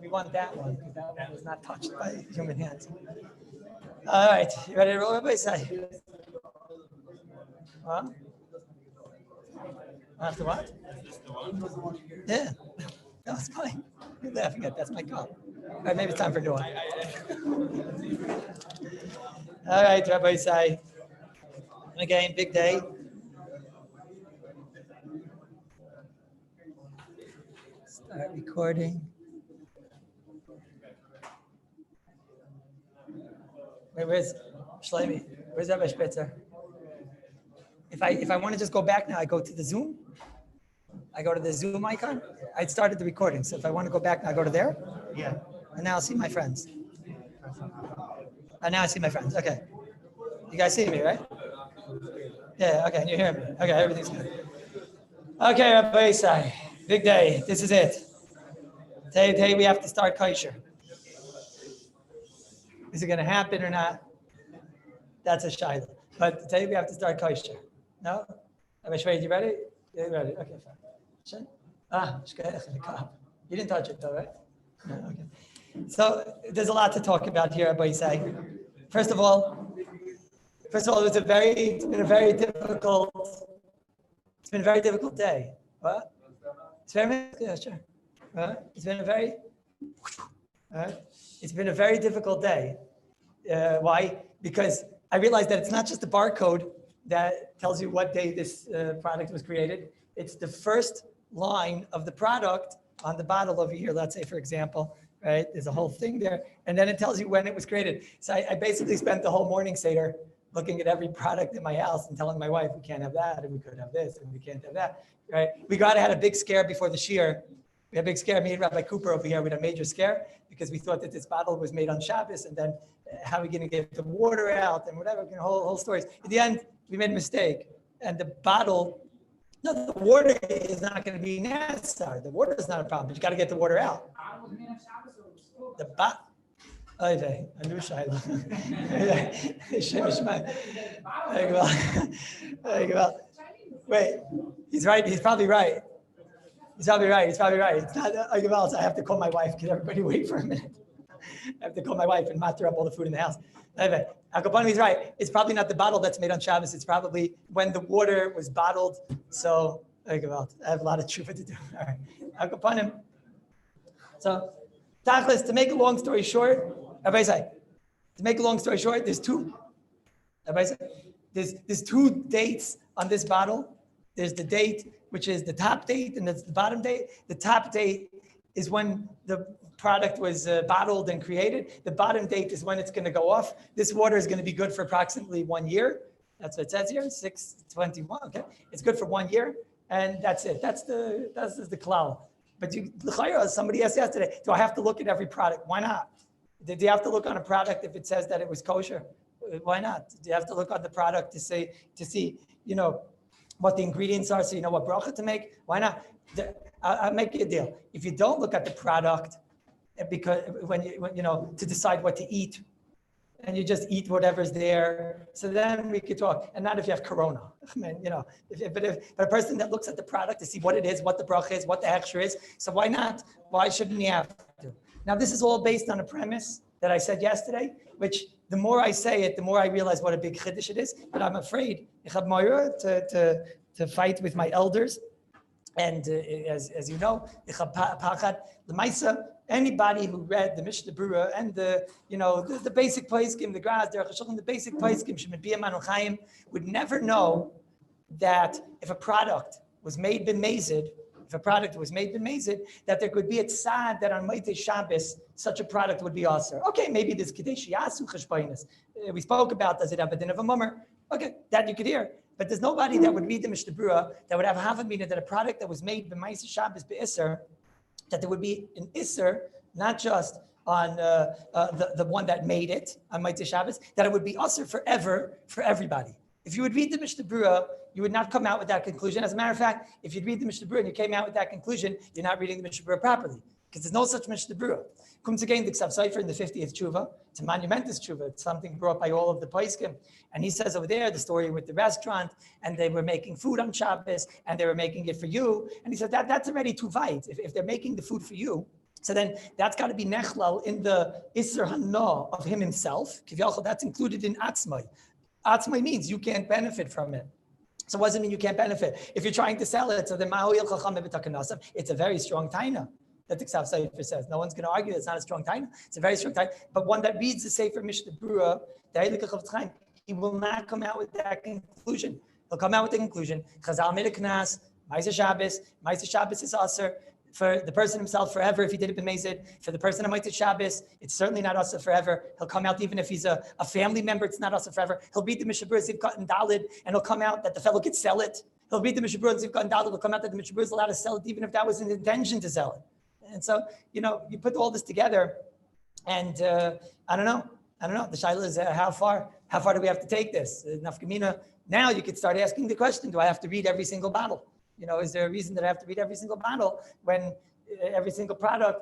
We want that one because that one was not touched by human hands. All right, you ready to roll? Everybody say. Huh? After what? Yeah, that's fine. You're laughing at that's my cup. All right, maybe it's time for a new one. All right, Rabbi say. Again, big day. Start recording. Wait, where's Shlomi? Where's Rabbi Spitzer? If I want to just go back now, I go to the Zoom. I go to the Zoom icon. I started the recording, so if I want to go back now, I go to there. Yeah. And now I'll see my friends. And now I see my friends. Okay. You guys see me, right? Yeah, okay, and you hear me. Okay, everything's good. Okay, Rabbi Isai, big day. This is it. Today we have to start kosher. Is it going to happen or not? That's a shayla. But today we have to start kosher. No? Rabbi Shved, you ready? Yeah, you ready? Okay, fine. You didn't touch it though, right? No, okay. So there's a lot to talk about here, Rabbi Isai. First of all, it's been a very difficult day. What? It's sure. It's been a very difficult day. Why? Because I realized that it's not just the barcode that tells you what day this product was created. It's the first line of the product on the bottle over here. Let's say, for example, right? There's a whole thing there, and then it tells you when it was created. So I basically spent the whole morning Seder looking at every product in my house and telling my wife, we can't have that, and we could have this, and we can't have that, right? We had a big scare before the shiur. We had a big scare, me and Rabbi Cooper over here, we had a major scare because we thought that this bottle was made on Shabbos, and then how are we going to get the water out and whatever, whole stories. In the end, we made a mistake, and the water is not going to be necessary. The water is not a problem, but you got to get the water out. The bottle. Wait, he's right. He's probably right. It's not, I have to call my wife. Can everybody wait for a minute? I have to call my wife and matter up all the food in the house. He's right. It's probably not the bottle that's made on Shabbos. It's probably when the water was bottled. So, I have a lot of tshuva to do. All right. So, Tachlis, to make a long story short, there's two. There's two dates on this bottle. There's the date, which is the top date, and that's the bottom date. The top date is when the product was bottled and created. The bottom date is when it's going to go off. This water is going to be good for approximately 1 year. That's what it says here, 621. Okay, it's good for 1 year, and that's it. That's the klal. But somebody asked yesterday, do I have to look at every product? Why not? Do you have to look on a product if it says that it was kosher? Why not? Do you have to look on the product to see, what the ingredients are so you know what bracha to make? Why not? I'll make you a deal. If you don't look at the product, because when to decide what to eat, and you just eat whatever's there, so then we could talk. And not if you have corona. I mean, but a person that looks at the product to see what it is, what the bracha is, what the extra is. So why not? Why shouldn't you have to? Now this is all based on a premise that I said yesterday, which the more I say it, the more I realize what a big chiddush it is. But I'm afraid to fight with my elders. And as you know, anybody who read the Mishnah Berurah and the basic poskim, the Graz, the basic poskim, Shemit Bia Manu Chaim, would never know that if a product was made b'mezid, that there could be a tzad that on Motzei Shabbos such a product would be aser. Okay, maybe this Kadesh Yasu Cheshboinus. We spoke about, does it have a din of a mummer? Okay, that you could hear. But there's nobody that would read the Mishnah Berurah that would have a half a meaning that a product that was made b'Motzei Shabbos b'Isser, that there would be an Isser, not just on the one that made it on Motzei Shabbos, that it would be aser forever for everybody. If you would read the Mishnah Berurah, you would not come out with that conclusion. As a matter of fact, if you'd read the Mishnah Berurah and you came out with that conclusion, you're not reading the Mishnah Berurah properly, because there's no such Mishnah Berurah. Comes again the Ksav Sofer in the 50th tshuva. It's a monumentous tshuva. It's something brought by all of the poskim. And he says over there the story with the restaurant, and they were making food on Shabbos, and they were making it for you. And he said that's already too wide. If they're making the food for you, So then that's got to be nechlal in the Isser Hana of him himself. Kivyachol, that's included in Atzmai. Atzmai means you can't benefit from it. So what does it mean you can't benefit? If you're trying to sell it, so then it's a very strong taina that the Ksav Sefer says. No one's going to argue it's not a strong taina. It's a very strong taina. But one that reads the Sefer Mishnah Berurah, he will not come out with that conclusion. He'll come out with the conclusion, Chazal made a knas, Ma'aser Shabbos is aser for the person himself forever if he did it b'mezid. For the person on Ma'aser Shabbos, it's certainly not aser forever. He'll come out even if he's a family member, it's not aser forever. He'll read the Mishnah Berurah Zivkat and Dalid, and he'll come out that the fellow could sell it. He'll read the Mishnah Berurah Zivkat and Dalid, he'll come out that the Mishnah Berurah is allowed to sell it even if that was an intention to sell it. And so, you put all this together, and I don't know. The shaila is how far do we have to take this? Nafkamina. Now you could start asking the question: do I have to read every single bottle? Is there a reason that I have to read every single bottle when every single product?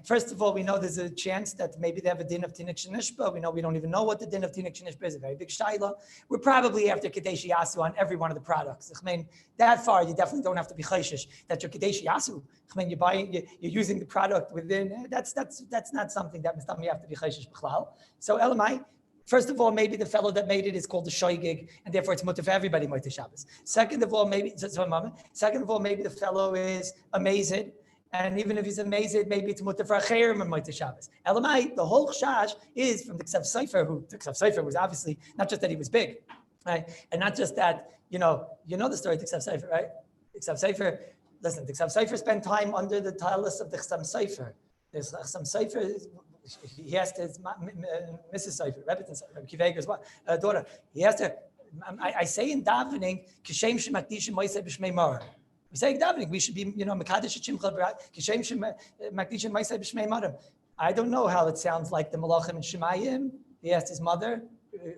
First of all, we know there's a chance that maybe they have a din of tinik shenishba. We don't even know what the din of tinik shenishba is. A very big shaila. We're probably after kadesh yasu on every one of the products. I mean, that far you definitely don't have to be chayshish that you're kadesh yasu. I mean, you're using the product within. That's not something that you have to be chayshish b'chlal. So elamai. First of all, maybe the fellow that made it is called a shoygig, and therefore it's mutter for everybody Motzei Shabbos. Second of all, maybe the fellow is amazed, and even if he's amazed, maybe it's mutter for a chayrim and Motzei Shabbos. Elamai, the whole chash is from the Ksav Sefer, who the Ksav Sefer was obviously not just that he was big, right, and not just that you know the story of the Ksav Sefer, right? The Ksav Sefer, listen, the Ksav Sefer spent time under the Kallus of the Ksav Sefer. The Ksav Sefer. He asked his Mrs. Sefer, Rabbi Kiveger's daughter. He asked her, I say in davening, Kishem shemakdishim moisei b'shmei mara. We say in davening, we should be, mekadesh shimcha Kishem shemakdishim moisei b'shmei mara. I don't know how it sounds like the Malachim and Shemayim. He asked his mother,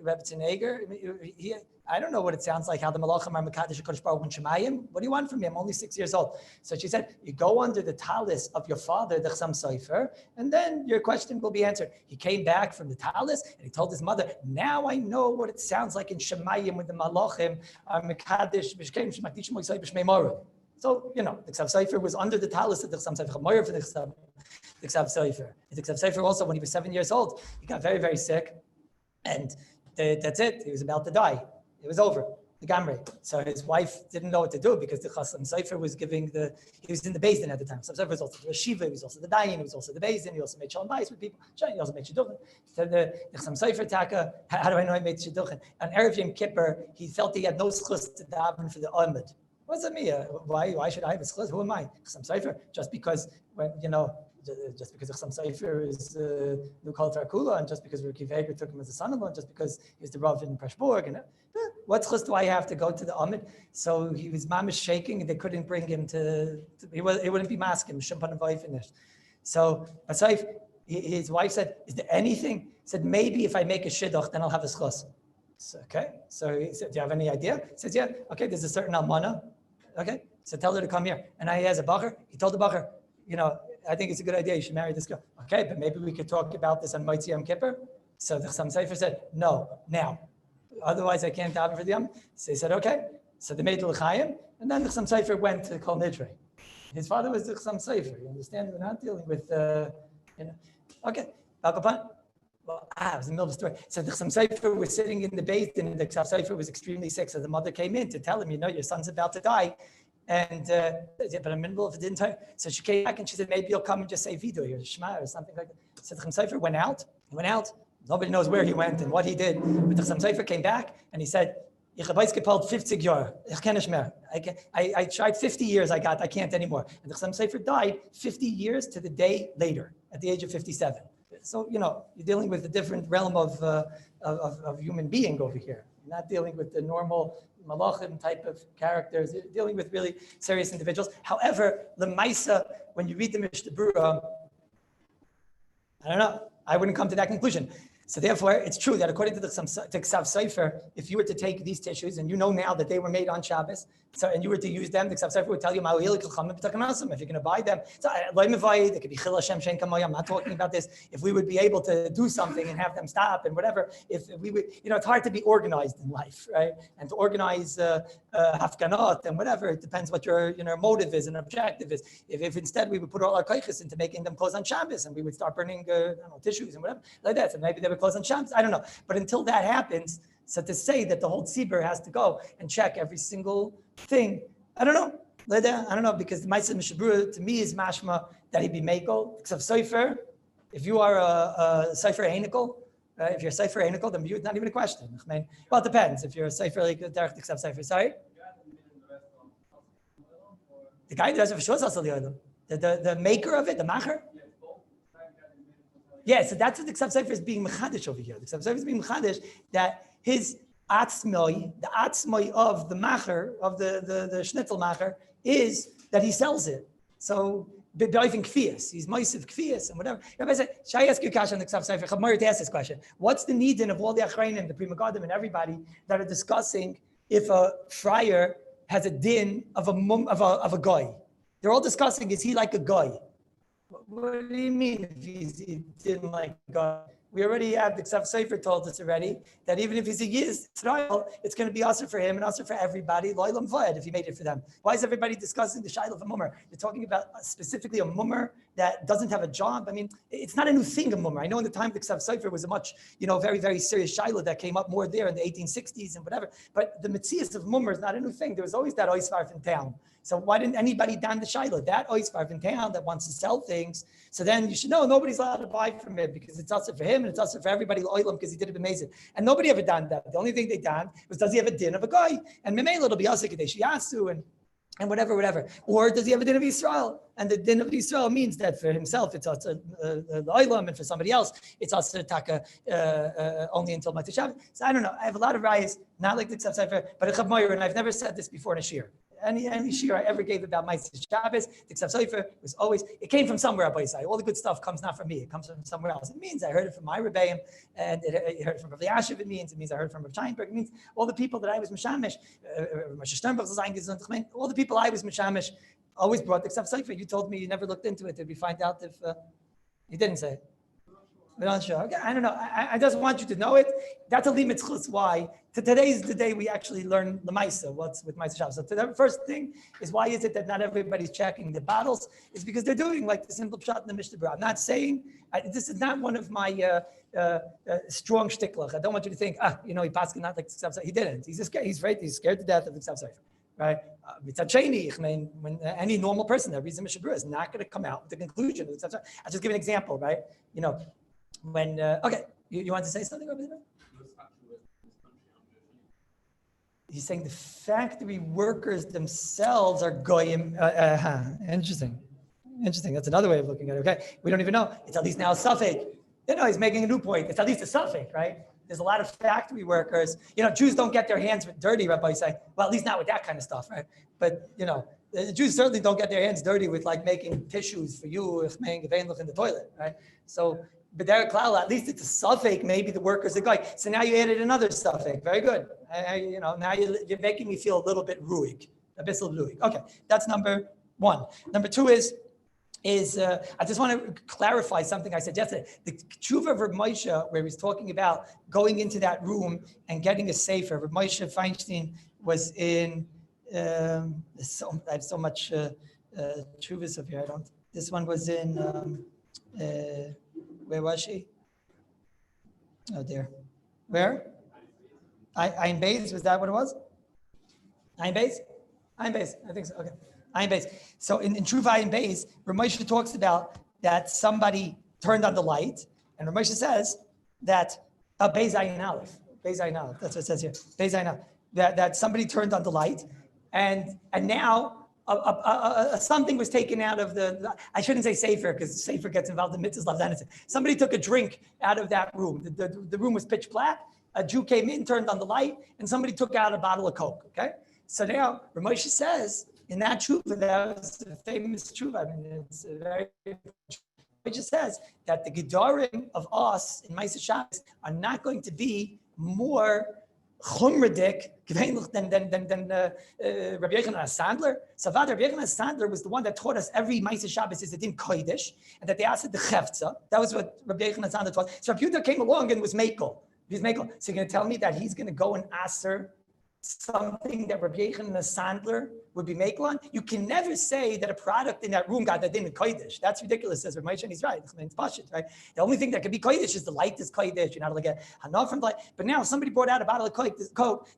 Rabbi Eger. I don't know what it sounds like, how the Malachim are Mekadesh HaKadosh Baruch Hu and Shemayim. What do you want from me? I'm only 6 years old. So she said, you go under the talis of your father, the Chasam Sofer, and then your question will be answered. He came back from the talis, and he told his mother, now I know what it sounds like in Shemayim when the Malachim are Mekadesh B'Shkem Shemakdishim Moisei B'Shmei Mara. So, the Ksav Sofer was under the talis of the Chasam Sofer, Chamoyer for the Ksav Sofer. The Ksav Sofer also, when he was 7 years old, he got very, very sick, and that's it. He was about to die. It was over, the gamre. So his wife didn't know what to do because the Chasam Sofer was he was in the Beis Din at the time. Chasam Sofer was also the Shiva, he was also the Dayan, he was also the Beis Din, he also made Shalom Bayis with people, he also made Shidduchim. So the Chasam Sofer Taka, how do I know he made Shidduchim? On Erev Yom Kippur, he felt he had no schus to daven for the Amud. What's that mean? Why should I have a schus? Who am I? Chasam Sofer? Just because just because Chasam Sofer is New Kol Tarkula, and just because Rabbi Kiveger took him as a son-in-law, and just because he's the Rav in Preshburg, and what chus do I have to go to the Amid? So he was mamish shaking, and they couldn't bring him he wouldn't be masking, Shumpan and finished. So Asif, his wife said, is there anything? He said, maybe if I make a shidduch, then I'll have a schus. So, okay, so he said, do you have any idea? He says, yeah, okay, there's a certain almana. Okay, so tell her to come here. And now he has a bacher. He told the bacher, I think it's a good idea. You should marry this girl. Okay, but maybe we could talk about this on Motzei Yom Kippur. So the Chasam Sofer said, no, now. Otherwise, I can't daven for the Yom. So he said, okay. So they made the L'chaim, and then the Chasam Sofer went to Kol Nidre. His father was the Chasam Sofer. You understand? We're not dealing with, Okay, Balkapan. Well, it was in the middle of the story. So the Chasam Sofer was sitting in the Beis Din, and the Chasam Sofer was extremely sick. So the mother came in to tell him, your son's about to die. And but in the middle of it didn't turn. So she came back and she said, maybe you'll come and just say Vido or Shema or something like that. So the Chasam Sofer went out. He went out. Nobody knows where he went and what he did. But the Chasam Sofer came back and he said, Ich habe gepalt 50 Jahre. Ich kann nicht mehr. I tried 50 years. I can't anymore. And the Chasam Sofer died 50 years to the day later, at the age of 57. So you're dealing with a different realm of human being over here. You're not dealing with the normal malachim type of characters. You're dealing with really serious individuals. However, Lemaisa, when you read the Mishnah Berurah, I don't know. I wouldn't come to that conclusion. So therefore, it's true that according to the Ksav Sofer, if you were to take these tissues, and now that they were made on Shabbos, So, and you were to use them, the Ksav Sefer would tell you, if you're going to buy them. So, it could be Chil Hashem Shein Kamoy. I'm not talking about this. If we would be able to do something and have them stop and whatever, if we would, it's hard to be organized in life, right? And to organize hafganot and whatever, it depends what your motive is and objective is. If instead we would put all our koiches into making them close on Shabbos and we would start burning tissues and whatever, like that, so maybe they would close on Shabbos. I don't know. But until that happens, so to say that the whole tzibur has to go and check every single thing, I don't know. I don't know, because the Ma'aseh Mishabura to me is mashma that he be mekel. Ksav Sofer, if you are a Sofer Einikel, if you're a Sofer Einikel, then it's not even a question. I mean, well, it depends. If you're a Sofer like Derech Ksav Sofer, sorry. The guy that does it for sure, the maker of it, the macher. Yeah, so that's what the Ksav Sofer is being mechadish over here. The Ksav Sofer is being mechadish that his atzmoi, the atzmoi of the macher, of the schnitzel macher, is that he sells it. So, be'oifin kfiyas, he's moisiv kfiyas and whatever. Rabbi said, shall I ask you a question on the Ksav Sofer? Chavmar to ask this question. What's the need of all the achrayim, the Pri Megadim, and everybody that are discussing if a friar has a din of a goy? They're all discussing, is he like a goy? What do you mean if he didn't like God? We already have the Ksav Sofer told us already that even if he's a Yisrael, it's going to be also for him and also for everybody, loylam vayed, if he made it for them. Why is everybody discussing the shaila of a mummer? They're talking about specifically a mummer that doesn't have a job. I mean, it's not a new thing, a mummer. I know in the time the Ksav Sofer was a much, very, very serious shaila that came up more there in the 1860s and whatever. But the metzias of mummer is not a new thing. There was always that oisvarf in town. So why didn't anybody down the shaila? That oisvarf in town that wants to sell things. So then you should know nobody's allowed to buy from it because it's also for him and it's also for everybody oilam because he did it amazing. And nobody ever done that. The only thing they done was, does he have a din of a guy? And memela it'll be also kadesh yasu and whatever. Or does he have a din of Yisrael? And the din of Yisrael means that for himself it's also the oilam, and for somebody else it's also taka only until Motzei Shabbos. So I don't know. I have a lot of rayas, not like the Ksav Sofer, but a Chav Moyer, and I've never said this before in a shir. Any shir I ever gave about Motzei Shabbos, the Ksav Sofer was always, it came from somewhere, Rabbi Yisai. All the good stuff comes not from me, it comes from somewhere else. It means I heard it from my Rebbeim, and it heard it from Rabbi Yashiv, it means I heard it from Rabbi Steinberg, it means all the people that I was Mishamish, all the people I was Mishamish always brought the Ksav Sofer. You told me you never looked into it. Did we find out if, you didn't say it? We're not sure. Okay, I don't know. I just want you to know it. That's a limitzchus. Why? Today is the day we actually learn the Maisa, what's with Motzei Shabbos. So the first thing is, why is it that not everybody's checking the bottles? It's because they're doing like the simple pshat in the Mishnah Berurah. I'm not saying, this is not one of my strong shtiklach. I don't want you to think, he passed not like the Ksav Sofer. He didn't. He's afraid. He's scared to death of the Ksav Sofer. Right? When any normal person that reads the Mishnah Berurah is not going to come out with the conclusion of the Ksav Sofer. I'll just give an example, right? When you want to say something over there? He's saying the factory workers themselves are goyim. Interesting. That's another way of looking at it. Okay, we don't even know. It's at least now a suffix. He's making a new point. It's at least a suffix, right? There's a lot of factory workers. Jews don't get their hands dirty, Rabbi say. Well, at least not with that kind of stuff, right? But the Jews certainly don't get their hands dirty with like making tissues for you, in the toilet, right? So. But there, at least it's a suffix. Maybe the workers are going. So now you added another suffix. Very good. Now you're making me feel a little bit ruig, a bit ruig. Okay, that's number one. Number two is I just want to clarify something I said yesterday. The tshuva of Reb Moshe, where he's talking about going into that room and getting a sefer. Reb Moshe Feinstein was in. I have so much tshuvas up here. This one was in. Where was she? Oh dear. Where? Ayin Beis, was that what it was? Ayin Beis? Ayin Beis, I think so, okay. Ayin Beis. So in Truva Ayin Beis, Ramosha talks about that somebody turned on the light, and Ramosha says that, Beis Ayin Aleph, that's what it says here, Beis Ayin Aleph, that somebody turned on the light, and now, something was taken out of I shouldn't say safer because safer gets involved in mitzvahs, loves innocent. Somebody took a drink out of that room. The room was pitch black. A Jew came in, turned on the light, and somebody took out a bottle of Coke. Okay, so now Ramosha says in that tshuva, that was a famous tshuva. I mean, it's a very. Ramosha says that the gedarim of us in Motzei Shabbos are not going to be more chumradik than Rabbi Yochanan Sandler. Savad Rabbi Yochanan Sandler was the one that taught us every Ma'aseh Shabbos is a din kodesh, and that they asked the chefza. That was what Rabbi Yochanan Sandler taught. So Rabbi Yehuda came along and was mekel. He's mekel. So you're going to tell me that he's going to go and aser something that Rabbi Yochanan Sandler would be mekel on? You can never say that a product in that room got that din in kodesh. That's ridiculous, says Rabbi Moshe, and he's right. It's pashut, right? The only thing that could be kodesh is the light is kodesh. You're not going to get hana from the light. But now somebody brought out a bottle of Coke.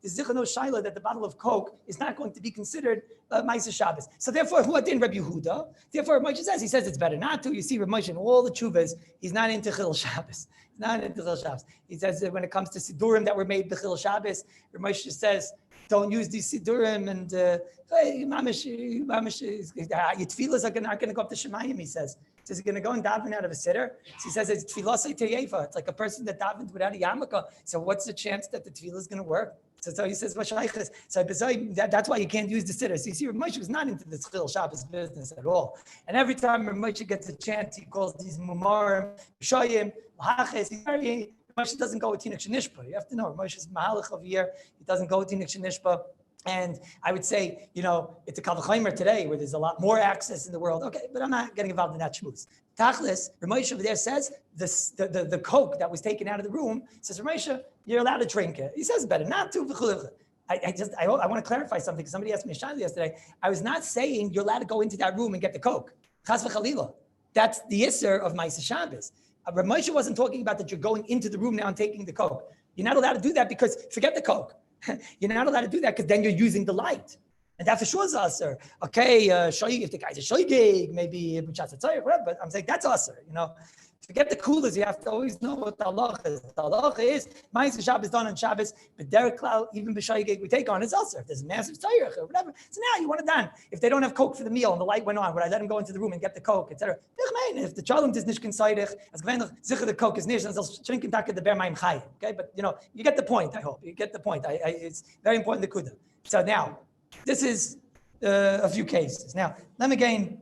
There's zichah no shaila that the bottle of Coke is not going to be considered Ma'aseh Shabbos. So therefore, who adin Rabbi Yehuda? Therefore, Rabbi Moshe says it's better not to. You see, Rabbi Moshe in all the tshuvas, he's not into Chil Shabbos. He's not into Chil Shabbos. He says that when it comes to sidurim that were made b'Chil Shabbos, Rabbi Moshe says, don't use these sidurim and hey, mamish, your tefillas are not going to go up to Shemayim. He says he's going to go and daven out of a sitter. So he says it's tefillah teyefa. It's like a person that davens without a yarmulke. So what's the chance that the tefillah is going to work? So he says, so that's why you can't use the sitter. So you see, Rabbi Moshe was not into the Chil Shabbos business at all. And every time Rabbi Moshe gets a chance, he calls these mumarim, shoyim, haches. Moshe doesn't go with Tinik Shenishpa. You have to know, Moshe's mahalach of year. He doesn't go with Tinik Shenishpa. And I would say, it's a Kavachaimer today where there's a lot more access in the world. Okay, but I'm not getting involved in that shmooze. Tachlis, Ramosha over there says the Coke that was taken out of the room, says, Ramosha, you're allowed to drink it. He says better not to. I want to clarify something because somebody asked me a shayla yesterday. I was not saying you're allowed to go into that room and get the Coke. Chas v'chalila. That's the Isser of Ma'aseh Shabbos. Rabbi Moshe wasn't talking about that you're going into the room now and taking the Coke. You're not allowed to do that because forget the Coke. You're not allowed to do that because then you're using the light. And that for sure is usher. Okay, if the guy's a shoygig, maybe whatever, but I'm saying that's usher, Forget the coolers, you have to always know what the halacha is. The halacha is, Ma'aseh Shabbos is done on Shabbos, but Derek Cloud, even b'shoygig we take on, is usher. If there's a massive tzayich or whatever, so now you want it done. If they don't have Coke for the meal and the light went on, would I let them go into the room and get the Coke, etc.? If the chalum is nicht konseidich, as gewöhnlich sicher the Coke is nicht, and they'll trinken taka the bear mayim chayim. Okay, but you get the point. I hope you get the point. It's very important the kuda. So now, this is a few cases. Now, let me again.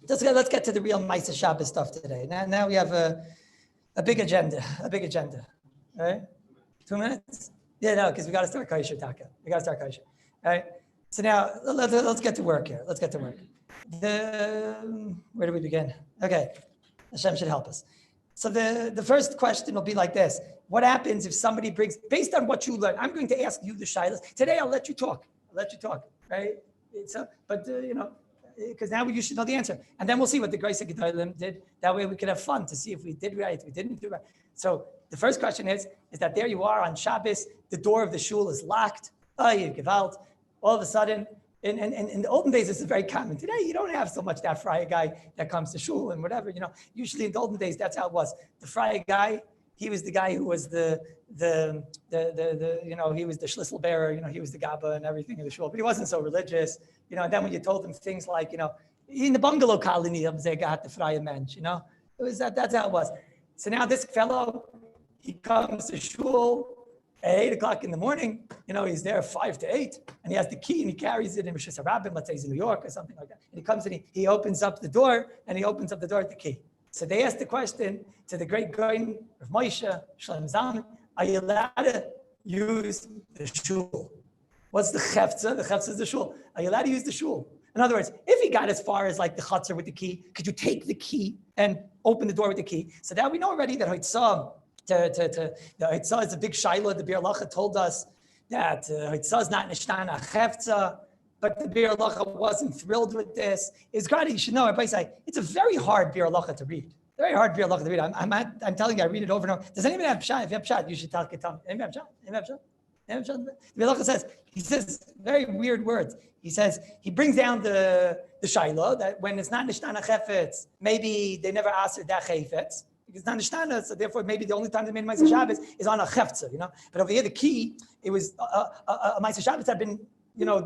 Let's get to the real Ma'aseh Shabbos stuff today. Now we have a big agenda. All right? 2 minutes? Yeah, no, because we got to start Kaisha Taka. All right? So now let's get to work here. Where do we begin? Okay, Hashem should help us. So the first question will be like this. What happens if somebody brings, based on what you learned, I'm going to ask you the shaylas. Today I'll let you talk, right? Because now you should know the answer. And then we'll see what the Grace Gedolim did. That way we could have fun to see if we did right, we didn't do right. So the first question is that there you are on Shabbos, the door of the shul is locked. Oh, you give out. All of a sudden, in the olden days, this is very common. Today, you don't have so much that Friar guy that comes to shul and whatever, Usually in the olden days, that's how it was. The Friar guy, he was the guy who was he was the schlissel bearer, he was the gaba and everything in the shul, but he wasn't so religious, and then when you told him things like, in the bungalow colony, the Friar mensch, it was that's how it was. So now this fellow, he comes to shul at 8 o'clock in the morning, he's there 5 to 8, and he has the key and he carries it in Rabbi, let's say he's in New York or something like that. And he comes and he opens up the door at the key. So they asked the question to the great Goyin of Moshe, Shalom Zalman, are you allowed to use the shul? What's the chefza? The chefza is the shul. Are you allowed to use the shul? In other words, if he got as far as like the chutzner with the key, could you take the key and open the door with the key? So now we know already that Hoitzah, the Hoitzah is a big shaila. The Bir Lacha told us that Hoitzah is not nishtana chefza. But the Bir Lacha wasn't thrilled with this. It's great. You should know. Everybody say it's a very hard Bir Lacha to read. Very hard Bir Lacha to read. I'm telling you, I read it over and over. Does anybody have pshat? If you have pshat, you should tell me. Anybody have pshat? The Bir Lacha says very weird words. He says he brings down the shaila that when it's not nishtana chefetz, maybe they never asked that chefetz because it's not nishtana. So therefore, maybe the only time they made Ma'aseh Shabbos is on a chefza. But over here, the key it was a Ma'aseh Shabbos had been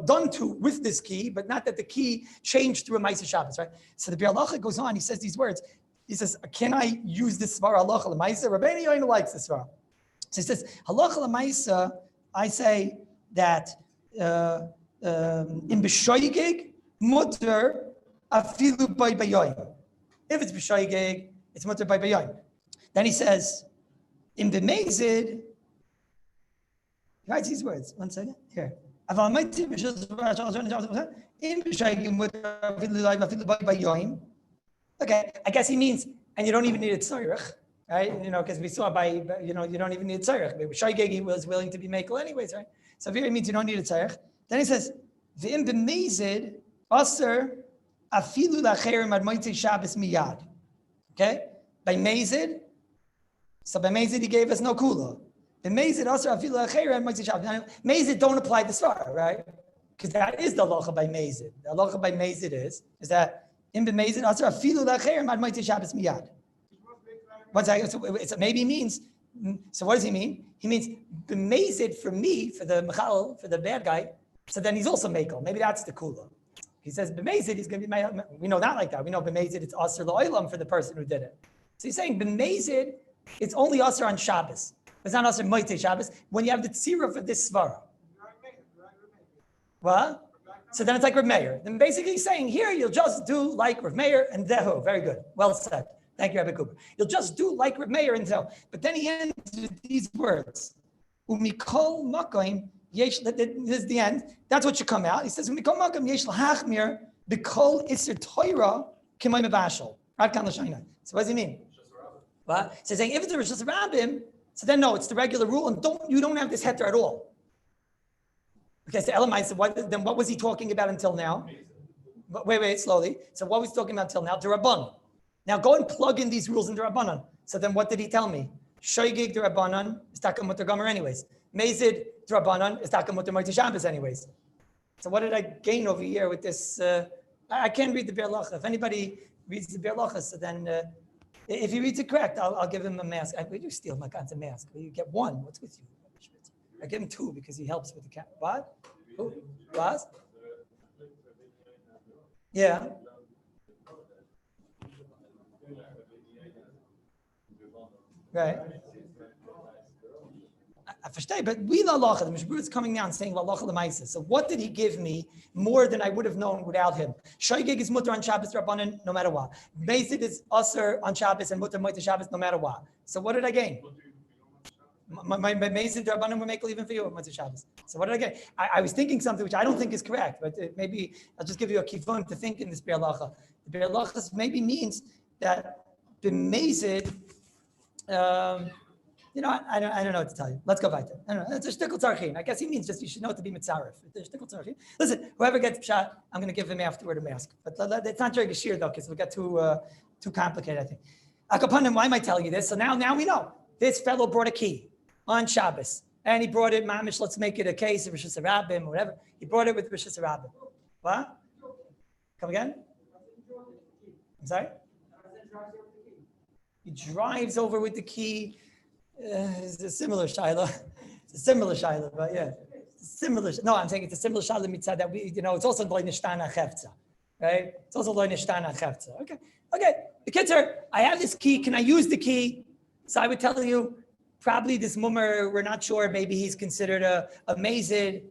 done to with this key, but not that the key changed through a Ma'aseh Shabbos, right? So the Bir Lacha goes on, he says these words. He says, can I use this svara halacha l'maisa? Rabbeinu Yoina likes this svara. So he says, halacha l'maisa, I say that in b'shoygig, mutter afilu by bayoyim. If it's b'shoygig, it's mutter by bayoyim. Then he says, in b'mezid, He writes these words. One second. Here. Okay, I guess he means, and you don't even need a tzorich, right? Because we saw you don't even need a tzorich. Shaygeg, he was willing to be makel anyways, right? So here it means you don't need a tzorich. Then he says, "V'im b'mezid aser afilu lacherim ad motzei Shabbos miyad." Okay, by mezid. So by mezid he gave us no kula. B'mezid aser afilu lacherim ad motzei Shabbos. Now, mezid don't apply the svara, right? Because that is the halacha by mezid. The halacha by mezid is that. In b'mezid aser afilu lacherim ad motzei Shabbos miyad. One second. So it maybe means. So what does he mean? He means b'mezid for me, for the mechal, for the bad guy. So then he's also mekel. Maybe that's the kula. He says b'mezid he's going to be. We know not like that. We know b'mezid it's aser la'olam for the person who did it. So he's saying b'mezid it's only aser on Shabbos. It's not aser motzei Shabbos. When you have the tzira for this svara. What? So then it's like Rav Meir. Then basically he's saying here, you'll just do like Rav Meir and Zehu. Very good. Well said. Thank you, Rabbi Cooper. You'll just do like Rav Meir and Zehu. But then he ends with these words. Umikol makoim yesh, this is the end. That's what should come out. He says, Umikol makoim yesh l'hachmir b'kol iser Torah k'moy mevashel. Ad kan l'shayna. So what does he mean? What? So he's saying, if it's a Rishus Rabbim, so then no, it's the regular rule, and you don't have this heter at all. Okay, so Elamai said, what was he talking about until now? Wait, slowly. So what was he talking about until now? D'Rabbanan. Now go and plug in these rules in D'Rabbanan. So then what did he tell me? Shoygig D'Rabbanan is Takam Mutter Gomer anyways. Mezid D'Rabbanan is Takam Mutter Motzei Shabbos anyways. So what did I gain over here with this? I can't read the Be'er Lacha. If anybody reads the Be'er Lacha, so then if he reads it correct, I'll give him a mask. Where do you steal my God's mask? You get one. What's with you? I give him two because he helps with the cat. What? Who? What? Yeah. Right. I understand, but we la lacha. The Mishbur is coming now and saying la lacha l'maisa. So what did he give me more than I would have known without him? Shoygig is mutter on Shabbos Rabbanan no matter what. Mezid is aser on Shabbos and mutter motzei Shabbos no matter what. So what did I gain? My Mezid Rabbanan will make even for you motzei Shabbos. So what did I get? I was thinking something which I don't think is correct, but maybe I'll just give you a kifun to think in this Be'er Lacha. The Be'er Lacha maybe means that the Mezid. I don't know what to tell you. Let's go back to it. I don't know. It's a shtickle tzarchin. I guess he means just you should know to be mitzaref. It's a shtickle tzarchin. Listen, whoever gets shot, I'm going to give him afterward a mask. But it's not during a shear though, because it'll get too complicated, I think. Akapanim, why am I telling you this? So now we know. This fellow brought a key on Shabbos. And he brought it, mamish, let's make it a case of Rishus Rabbim or whatever. He brought it with Rishus Rabbim. What? Come again? I'm sorry? He drives over with the key. It's a similar shaila. But yeah. Similar. No, I'm saying it's a similar shaila mitzvah that it's also loy nishtana chefza. Right? It's also loy nishtana chefza. Okay. The kids are, I have this key. Can I use the key? So I would tell you, probably this mummer, we're not sure. Maybe he's considered a mazid,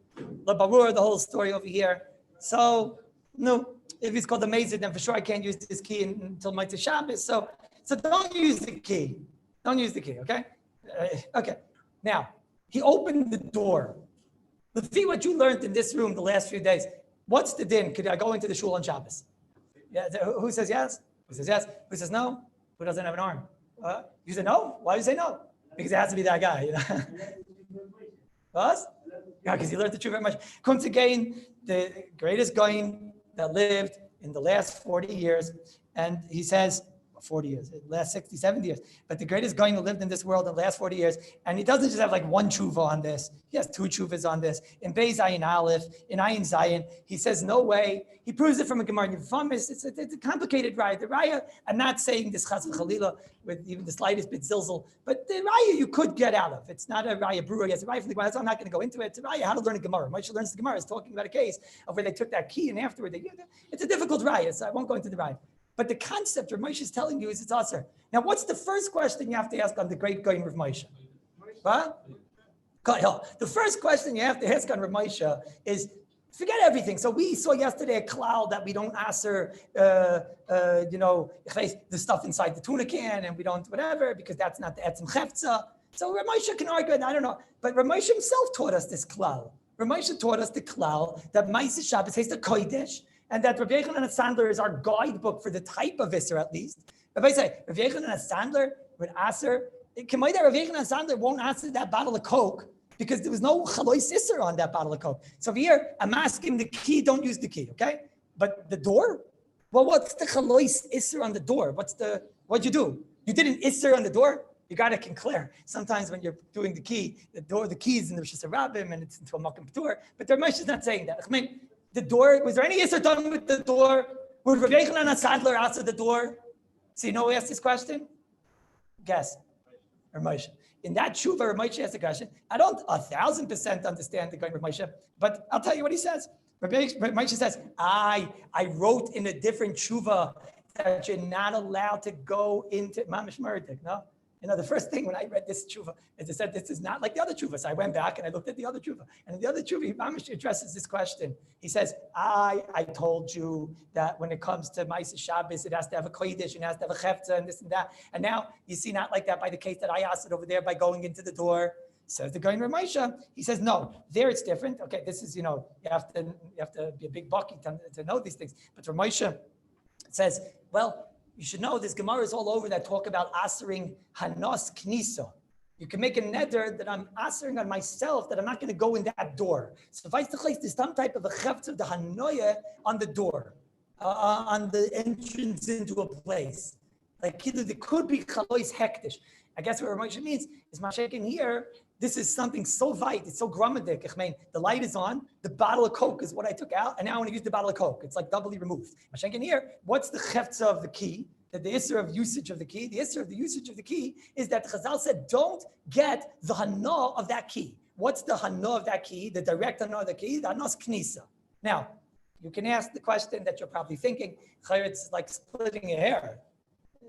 labarur, the whole story over here. So, no, if he's called a mazid, then for sure I can't use this key until Motzei Shabbos. So don't use the key. Don't use the key, okay? Okay. Now, he opened the door. Let's see what you learned in this room the last few days. What's the din? Could I go into the shul on Shabbos? Yeah. Who says yes? Who says yes? Who says no? Who doesn't have an arm? You say no? Why do you say no? Because it has to be that guy, What? Yeah, because he learned the truth very much. Comes again, the greatest Goyin that lived in the last 40 years, and he says, 40 years, the last 60, 70 years. But the greatest Goyin that lived in this world in the last 40 years, and he doesn't just have like one tshuva on this. He has two tshuvas on this. In Beis Ayin Aleph, in Ayin Zayin, he says, no way. He proves it from a Gemara. It's a complicated raya. The raya, I'm not saying this chas v'chalila with even the slightest bit zilzal, but the raya you could get out of. It's not a raya brewer. Yes, a raya from the Gemara. So I'm not going to go into it. It's a raya how to learn a Gemara. Moshe learns the Gemara is talking about a case of where they took that key and afterward it's a difficult raya. So I won't go into the raya. But the concept Rav Moshe is telling you is it's aser. Now, what's the first question you have to ask on the great Goyin Rav Moshe? What? The first question you have to ask on Rav Moshe is, forget everything. So we saw yesterday a cloud that we don't aser, the stuff inside the tuna can, and we don't whatever, because that's not the etzim chefza. So Ramosha can argue, and I don't know, but Ramosha himself taught us this klal. Ramosha taught us the klal that Ma'aseh Shabbos is the kodesh, and that Rabbi Yochanan Sandler is our guidebook for the type of Isser at least. If I say Rabbi Yochanan Sandler would answer, Rabbi Yochanan Sandler won't answer that bottle of Coke because there was no chalois Isser on that bottle of Coke. So here I'm asking the key, don't use the key, okay? But the door? Well, what's the chalois Isser on the door? What'd you do? You did an Isser on the door? You got to conclare. Sometimes when you're doing the key, the keys in the Rishus Rabbi and it's into a Makom P'tur, but the Ramesh is not saying that. I mean, the door, was there any Isser done with the door? Would Rabbi Yochanan Sadler answer the door? So you know who asked this question? Guess. Ramesh. In that tshuva, Ramesh asked the question. I don't 1,000% understand the guy Ramesh, but I'll tell you what he says. Ramesh says, I wrote in a different tshuva that you're not allowed to go into Mamish Murdik, no? You know, the first thing when I read this tshuva is it said this is not like the other tshuva. So I went back and I looked at the other tshuva. And in the other tshuva, Mamish addresses this question. He says, I told you that when it comes to Ma'aseh Shabbos, it has to have a kodesh and it has to have a chefza and this and that. And now you see not like that by the case that I asked it over there by going into the door. Says the guy in Ramesha, he says, no, there it's different. Okay, this is, you have to be a big bucky to know these things. But Ramesha says, well, you should know this Gemara is all over that talk about asering hanos knisa. You can make a neder that I'm asering on myself that I'm not going to go in that door. So if I place there's some type of a chefz of the hanoya on the door, on the entrance into a place. Like either there could be chalois hektish. I guess what Ramosha means is Mashiach here. This is something so vite, it's so gramadik. I mean, the light is on, the bottle of Coke is what I took out, and now I want to use the bottle of Coke. It's like doubly removed. Mashiach here, what's the chefza of the key? That the isser of usage of the key, the isser of the usage of the key is that Chazal said, don't get the hana of that key. What's the hana of that key? The direct hana of the key, the hanas knisa. Now, you can ask the question that you're probably thinking, it's like splitting a hair.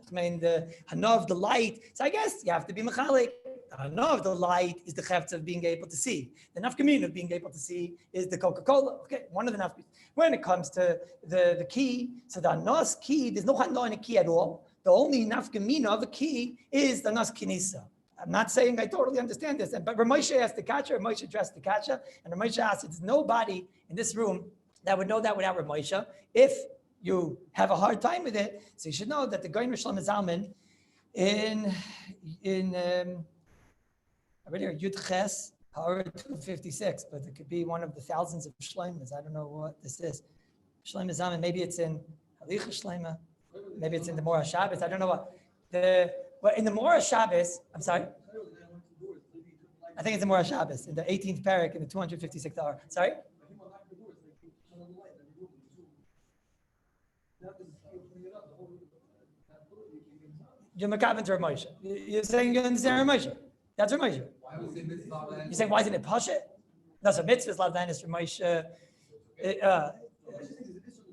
I mean, the hana of the light. So I guess you have to be mechalik. The hana of the light is the chefz of being able to see. The nafkamin of being able to see is the Coca-Cola. Okay, one of the nafkamin. When it comes to the key, so the hanas key, there's no hana in a key at all. The only nafkamin of a key is the hanas kinisa. I'm not saying I totally understand this, but Ramosha asked the kasha, Ramosha addressed the kasha, and Ramosha asked, there's nobody in this room that would know that without Ramosha. If you have a hard time with it, so you should know that the Goyin Rishlam Zalman in I read here Yud Ches Ha'or 256, but it could be one of the thousands of Shleimas. I don't know what this is. Shleima Zalman, maybe it's in Halicha Shleima, maybe it's in the Morah Shabbos. I don't know what in the Morah Shabbos. I'm sorry. I think it's in Morah Shabbos in the 18th parak in the 256th hour. Sorry. You're Makavan to Ramosha. You're saying you understand Ramosha. That's Ramosha. You're saying, why isn't it Pasha? No, so mitzvahs love that is Ramosha.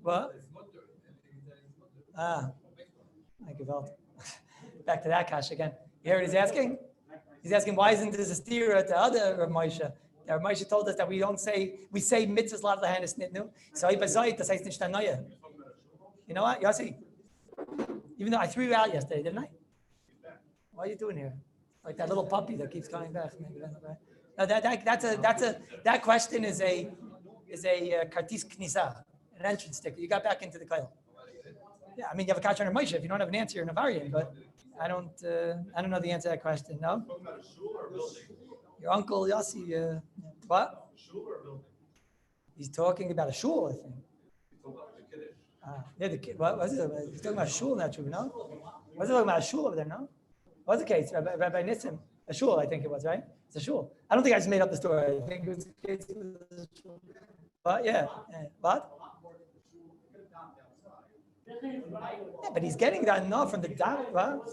What? I give out. Back to that kash again. You hear what he's asking? He's asking, why isn't this a stira to other Ramosha? Ramosha told us that we say mitzvahs love the hand is nitnu. So I bazayit das heißt nicht naya. You know what, Yossi? Even though I threw you out yesterday, didn't I? What are you doing here? Like that little puppy that keeps coming back. No, that question is a kartis knisa, an entrance sticker. You got back into the koil. Yeah, I mean you have a kasha on Moshe. If you don't have an answer, you're an avarian. But I don't know the answer to that question. No. Your uncle Yossi, what? He's talking about a shul, I think. Yeah, the kid. What was it? He's talking about shul, not true, no? Was it talking about a shul over there, no? What was the case? Rabbi Nissim, a shul, I think it was, right? It's a shul. I don't think I just made up the story. I think it was the case. But yeah, what? Yeah, but he's getting that enough from the dam. What?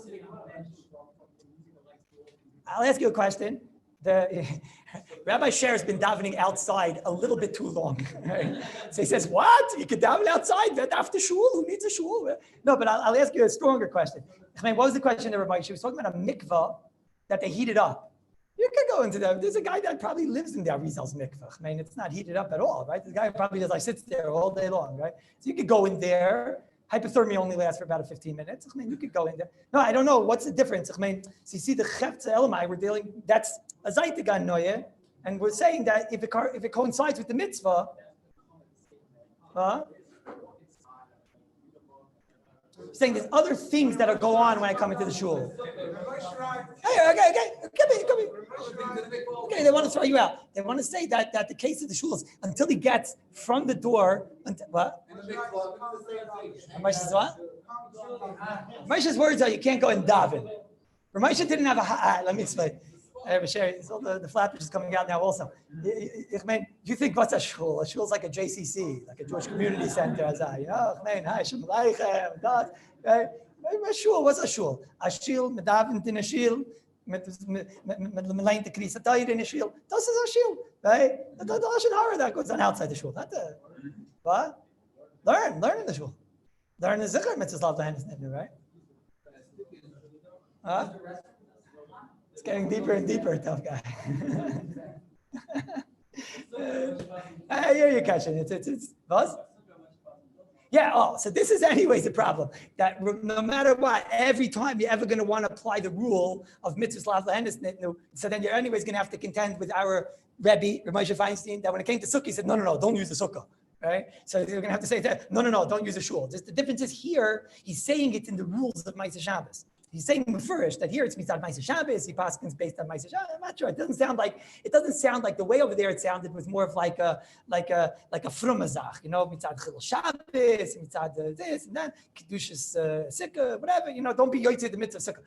I'll ask you a question. Rabbi Sher has been davening outside a little bit too long. Right? So he says, what? You can daven outside? That after shul? Who needs a shul? No, but I'll ask you a stronger question. I mean, what was the question that Rabbi Sher was talking about? A mikvah that they heated up. You could go into that. There's a guy that probably lives in the Arizal's mikvah. I mean, it's not heated up at all, right? The guy probably just like sits there all day long, right? So you could go in there Hypothermia only lasts for about 15 minutes. I mean, you could go in there. No, I don't know. What's the difference? I mean, so you see the Chefza Elamai, we're dealing, that's a Zaitigan Noye, and we're saying that if it coincides with the mitzvah, saying there's other things that go on when I come into the shul. Okay, they want to throw you out. They want to say that the case of the shul is until he gets from the door, what? Ramesh's what? Ramesh's words are you can't go and daven. Ramesh didn't have let me explain. So the flappage is coming out now also. I mean, you think what's a shul? A shul is like a JCC, like a Jewish community center. A shul, what's a shul? A shul, medavent in a shul, meleint the krisa tayir in a shul. Das is a shul, right? The lashon hara that goes on outside the shul. Not the what? Learn in the shul. Learn the zikr mitzvahs lav lahanis nefnu, right? Huh? It's getting deeper and deeper, tough guy. I hear you, Kashan. It's what? Yeah, so this is anyways the problem, that no matter what, every time you're ever going to want to apply the rule of mitzvahs lav lahanis nefnu, so then you're anyways going to have to contend with our Rabbi, Moshe Feinstein, that when it came to sukkah, he said, no, don't use the sukkah. Right? So you're going to have to say that, no, don't use the shul. Just the difference is here, he's saying it in the rules of Ma'aseh Shabbos. He's saying first that here it's mitzvah Ma'aseh Shabbos. He paskins based on Ma'aseh Shabbos. I'm not sure. It doesn't sound like the way over there it sounded was more of like a frumazach, mitzvah Hilchos Shabbos, mitzvah this and that, kedushas sukkah, whatever. Don't be yoytzei the mitzvah sukkah.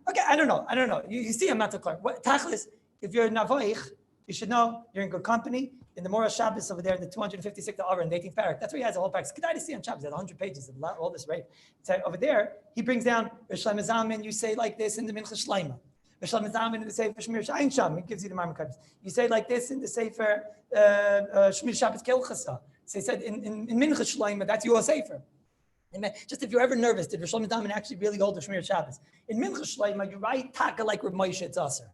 Okay, I don't know. You see, I'm not too clear. Tachlis, if you're navoich, you should know you're in good company. In the Morah Shabbos over there in the 256th hour in the 18th parak, that's where he has a whole parak. Kedai to see on Shabbos, 100 pages of all this, right? So over there, he brings down Rishlam Zamin, you say like this in the Mincha Shleima. Rishlam Zamin in the Sefer Shmir Shayin Sham, he gives you the Marmakabis. You say like this in the Sefer Shmir Shabbos Kelchasa. So he said in Mincha Shleima, that's your Sefer. Just if you're ever nervous, did Rishlam Zamin actually really hold the Shmir Shabbos? In Mincha Shleima, you write Taka like Reb Moshe Tzasser.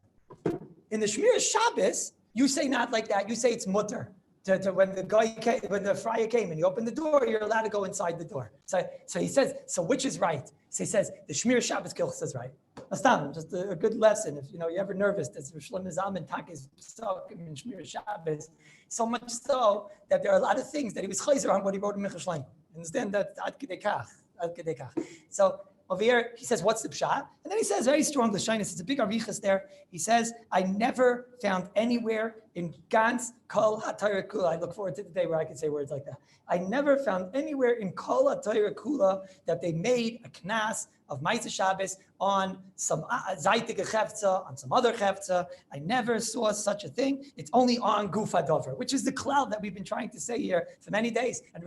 In the Shmir Shabbos, you say not like that. You say it's mutter. When the friar came and he opened the door, you're allowed to go inside the door. So he says, so which is right? So he says, the Shmir Shabbos Kilchus is right. Astam, just a good lesson. If you're ever nervous, that's Shlomo Zalman Tak is stuck in Shmir Shabbos. So much so that there are a lot of things that he was chayzer on what he wrote in Mincha Shleima. Understand that? Ad kedei kach. So over here, he says, what's the pshat? And then he says, very strong Lashonis. It's a big arichas there. He says, I never found anywhere in Gans Kol HaTorah Kula. I look forward to the day where I can say words like that. I never found anywhere in Kol HaTorah Kula that they made a knas of Ma'aseh Shabbos on some Zaitige Chefza, on some other Chefza. I never saw such a thing. It's only on Guf HaDover, which is the cloud that we've been trying to say here for many days. And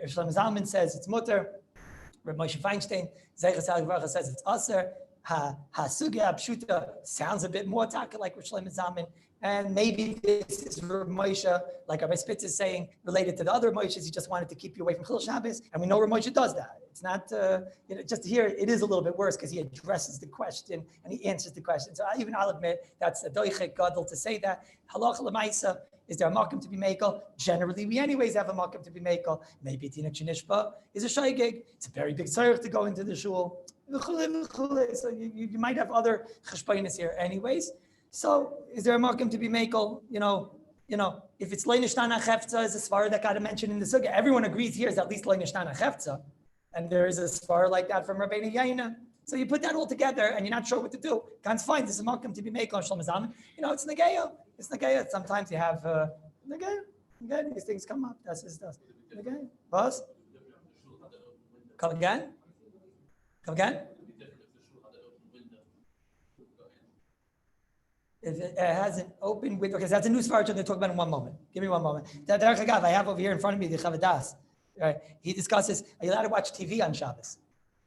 Shlomo Zalman says it's mutter. Rabbi Moshe Feinstein, Zeichas HaLivracha says it's aser. Ha-sugya pshuta sounds a bit more taka like Rosh Shlomo Zalman. And maybe this is Rabbi Moshe, like Rabbi Spitz is saying, related to the other Moshes. He just wanted to keep you away from Hilchos Shabbos. And we know Rabbi Moshe does that. It's not, just here, it is a little bit worse because he addresses the question and he answers the question. So even I'll admit that's a doichek gadol to say that. Halacha l'maisa, is there a makom to be mekel? Generally, we anyways have a makom to be mekel. Maybe Tina Chinishba is a shaygig. It's a very big tzarech to go into the shul. So you might have other cheshbainis here anyways. So is there a makom to be mekel? If it's leinishtana chefza is a svara that got mentioned in the sugya. Everyone agrees here is at least leinishtana chefza. And there is a svara like that from Rabbeinu Yaina. So you put that all together and you're not sure what to do. Can't find this is a makom to be mekel on Shlomo Zalman. It's negeya. It's negeya. Sometimes you have negeya. Negeya. These things come up. That's his stuff. Negeya. Boss? Come again? If it has an open window, because that's a new svara I'm going to talk about in one moment. Give me one moment. I have over here in front of me the Chavadas. Right? He discusses, are you allowed to watch TV on Shabbos?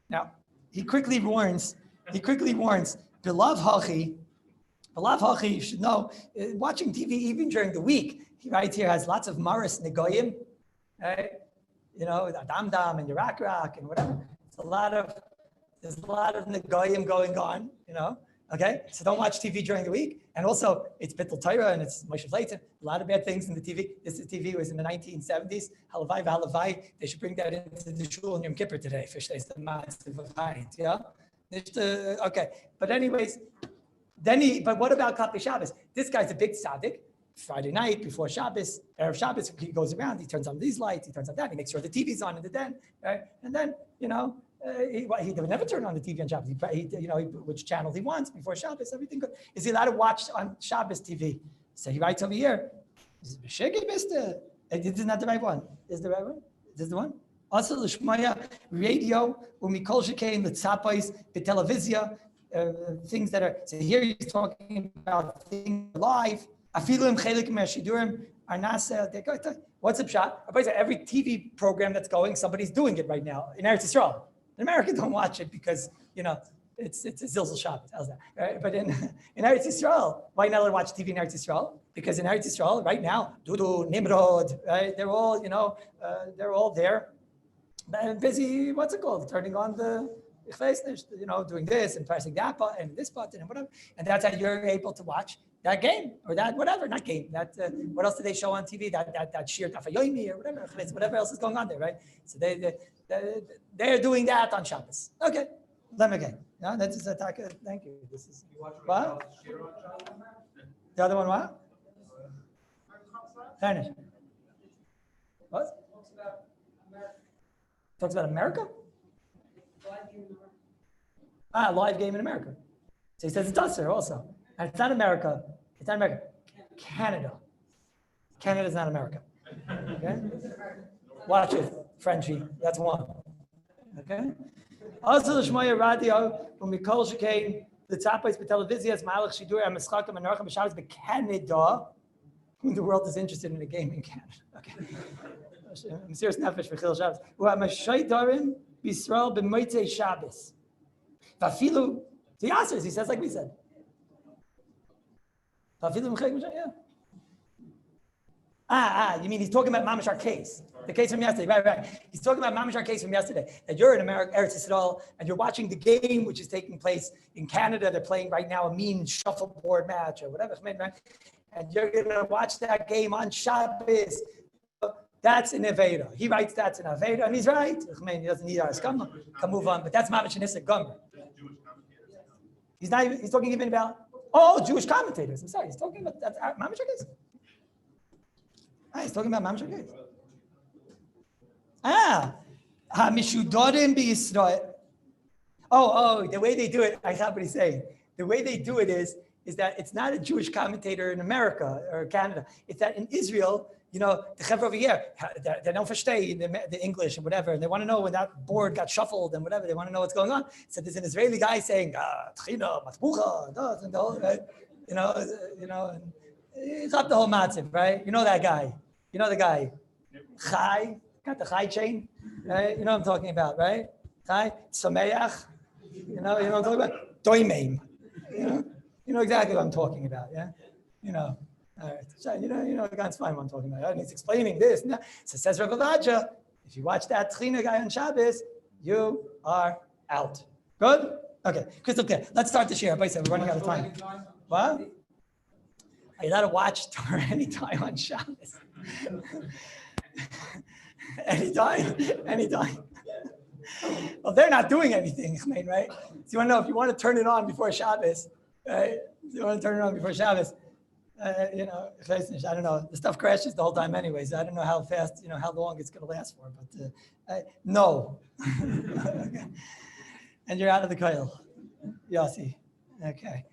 Now, he quickly warns, Belav Hachi, you should know, watching TV even during the week, he right here has lots of Maris Negoyim, right? Dam Dam and Yirak and whatever. There's a lot of Negoyim going on, Okay, so don't watch TV during the week. And also, it's Bittul Torah and it's Moshe Fleitzen. A lot of bad things in the TV. This TV was in the 1970s. Halavai v'halavai. They should bring that into the shul in Yom Kippur today. Fish days, the massive of height. Yeah. Okay, but anyways, but what about Kapi Shabbos? This guy's a big tzaddik. Friday night before Shabbos, Erev Shabbos, he goes around, he turns on these lights, he turns on that, he makes sure the TV's on in the den, right? And then, he would never turn on the TV on Shabbos. Which channel he wants before Shabbos, everything good. Is he allowed to watch on Shabbos TV? So he writes over here, this is not the right one. Is the right one? Is this the one? Also, the Shmaya radio, umikol shekein, the tzapais, the television, things that are, so here he's talking about things live. Afilim chelik me'ashidurim are nasa. What's the shot? Every TV program that's going, somebody's doing it right now in Eretz Yisrael. In America, don't watch it because it's a Zilzal Shabbos. How's that? Right? But in Eretz Yisrael, why not watch TV in Eretz Yisrael? Because in Eretz Yisrael right now, Dudu, Nimrod, right? They're all there, and busy. What's it called? Turning on the doing this and pressing that button and this button and whatever, and that's how you're able to watch that game or that whatever, not game. That what else do they show on TV? That Shir Tafayomi or whatever else is going on there, right? So they're doing that on Shabbos. Okay, let me again. Yeah, that's just attack. Thank you. This is what? The other one, what? Finish. What? Talks about America. Live game in America. So he says it's us there also. And it's not America. It's not America. Canada. Canada's not America. Okay? Watch it, Frenchie. That's one. Okay? Also, the Shmoya Radio, when we call Shekain, the Tzapais, the television, Malach Shidur, and Meschakim, and Narcham, Shabbos, but Canada, the world is interested in a game in Canada. Okay. I'm serious nefesh for Hilchos Shabbos. U'amashai darim b'Yisrael b'motzei Shabbos. Vafilu, the answers, he says like we said. You mean he's talking about Mamash, our case, the case from yesterday, right? He's talking about Mamash, our case from yesterday, that you're in America, Eretz Yisrael, and you're watching the game, which is taking place in Canada. They're playing right now a mean shuffleboard match or whatever, right? And you're going to watch that game on Shabbos. That's an Aveda. He writes that's an Aveda, and he's right. He doesn't need our skama. Can move on, but that's Mamash and Issa Gomer. He's talking even about Jewish commentators. I'm sorry, he's talking about that's Mamash case. He's talking about Mamash case. Hamishudorim b'Yisrael. The way they do it, I have what he's saying. The way they do it is that it's not a Jewish commentator in America or Canada. It's that in Israel, the chevra over here, they don't understand the English and whatever, and they want to know when that board got shuffled and whatever. They want to know what's going on. So there's an Israeli guy saying, "Tchina, matbucha," and the whole, right? It's up the whole matziv, right? You know that guy. You know the guy, Chai, got the Chai chain, right? You know what I'm talking about, right? Chai, Sameach, you know what I'm talking about? Doimeim, you know exactly what I'm talking about, yeah? All right, so the guy's fine what I'm talking about. And he's explaining this. So says Rabbi Vaja, if you watch that Tchina guy on Shabbos, you are out. Good? Okay, crystal clear. Let's start this year. We're running out of time. What? Are you allowed to watch Torah anytime on Shabbos? Anytime. Well, they're not doing anything, right? So you want to know if you want to turn it on before Shabbos, right? I don't know. The stuff crashes the whole time anyways. I don't know how fast, how long it's going to last for, but no. Okay. And you're out of the coil. Yossi. Okay.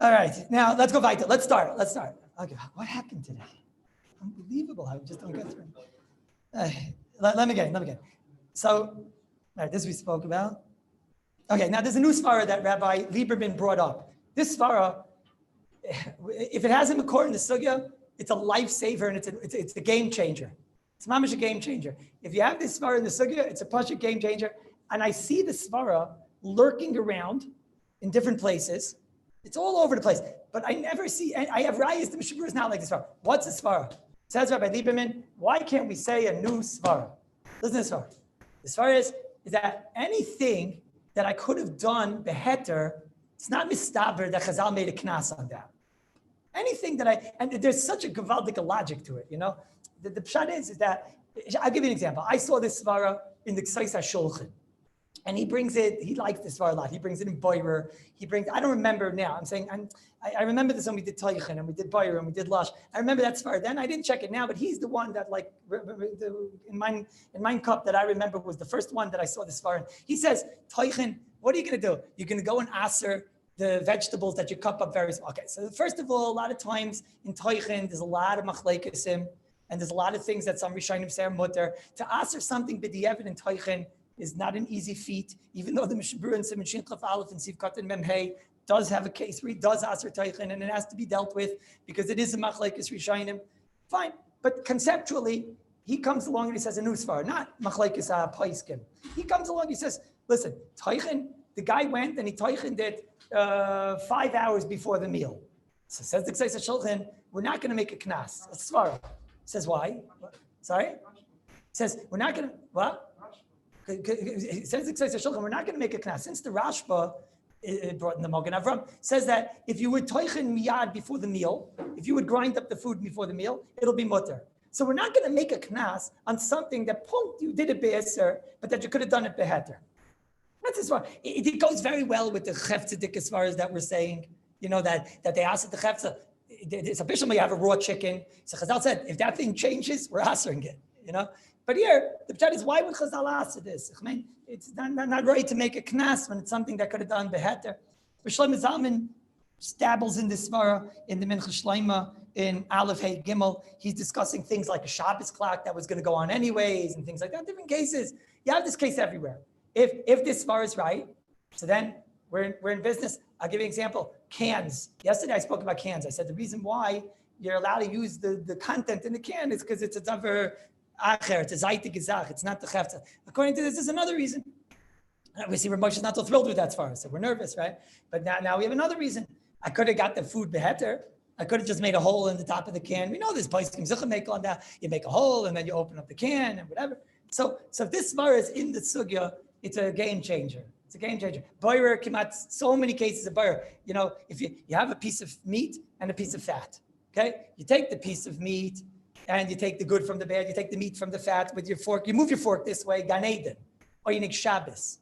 All right. Now let's go weiter. Let's start. Okay. What happened today? Unbelievable. I just don't get through. Let me get. So, all right, this we spoke about. Okay. Now there's a new svara that Rabbi Lieberman brought up. This svara, if it has a makor in the sugya, it's a lifesaver and it's a game changer. It's mamish a game changer. If you have this svara in the sugya, it's a pashut game changer. And I see the svara lurking around in different places. It's all over the place. But I never see, I have rayas, the Mishabur is not like this svara. What's a svara? Says Rabbi Lieberman, why can't we say a new svara? Listen to this svara. The svara is that anything that I could have done beheter It's not mistaber that Chazal made a knas on that. Anything that and there's such a gavaldic logic to it, The pshat is that, I'll give you an example. I saw this svara in the Ksais HaShulchan. And he brings it, he likes this svara a lot. He brings it in Boirer. I don't remember now. I'm saying, I remember this when we did Teichen and we did Boirer and we did Lush. I remember that svara then. I didn't check it now, but he's the one that in my cup that I remember was the first one that I saw this svara in. He says, Teichen, what are you going to do? You're going to go and aser the vegetables that you cup up very small. Okay, so first of all, a lot of times in Teichen, there's a lot of machlekasim, and there's a lot of things that some Rishonim say are mutter. To aser something b'di'evid in Teichen is not an easy feat, even though the Mishabur and Siman Shin Chaf Aleph and Siv Katan Mem Hey does have a case where he does aser Teichen, and it has to be dealt with because it is a machlekes Rishonim. Fine, but conceptually, he comes along and he says a new svar, not machlekes Paiskim. He comes along, he says, listen, Teichen, the guy went and he Teichened it 5 hours before the meal. So says the Ksais HaShulchan, we're not going to make a knas. That's svara. Says why? Sorry? Says we're not going to, what? It says the Ksais HaShulchan, we're not going to make a knas. Since the Rashba brought in the Mogen Avram, says that if you would Teichen miyad before the meal, if you would grind up the food before the meal, it'll be mutter. So we're not going to make a knas on something that you did it be'eser, but that you could have done it beheter. That's as far. It goes very well with the cheftzedek as far as that we're saying, that they asked the cheftzah. It's a bishul, you have a raw chicken. So Chazal said, if that thing changes, we're answering it, But here, the pshat is, why would Chazal ask this? I mean, it's not right to make a knas when it's something that could have done beheter. Shlomo Zalman stabbles in this svara in the Mincha Shleima in Aleph Hey Gimel. He's discussing things like a Shabbos clock that was going to go on anyways and things like that. Different cases. You have this case everywhere. If this svara is right, so then we're in business. I'll give you an example. Cans. Yesterday I spoke about cans. I said the reason why you're allowed to use the content in the can is because it's a davar acher, it's a zaytik gezach, it's not the chefta. According to this, there's another reason. We see Rabbi is not so thrilled with that svara, so we're nervous, right? But now we have another reason. I could have got the food beheter. I could have just made a hole in the top of the can. We know this poskim zichah make on that. You make a hole and then you open up the can and whatever. So if this svara is in the sugya, it's a game changer. It's a game changer. Boirer came out so many cases of boirer. If you have a piece of meat and a piece of fat, okay? You take the piece of meat and you take the good from the bad. You take the meat from the fat with your fork. You move your fork this way, Gan Eden. Or you make Shabbos,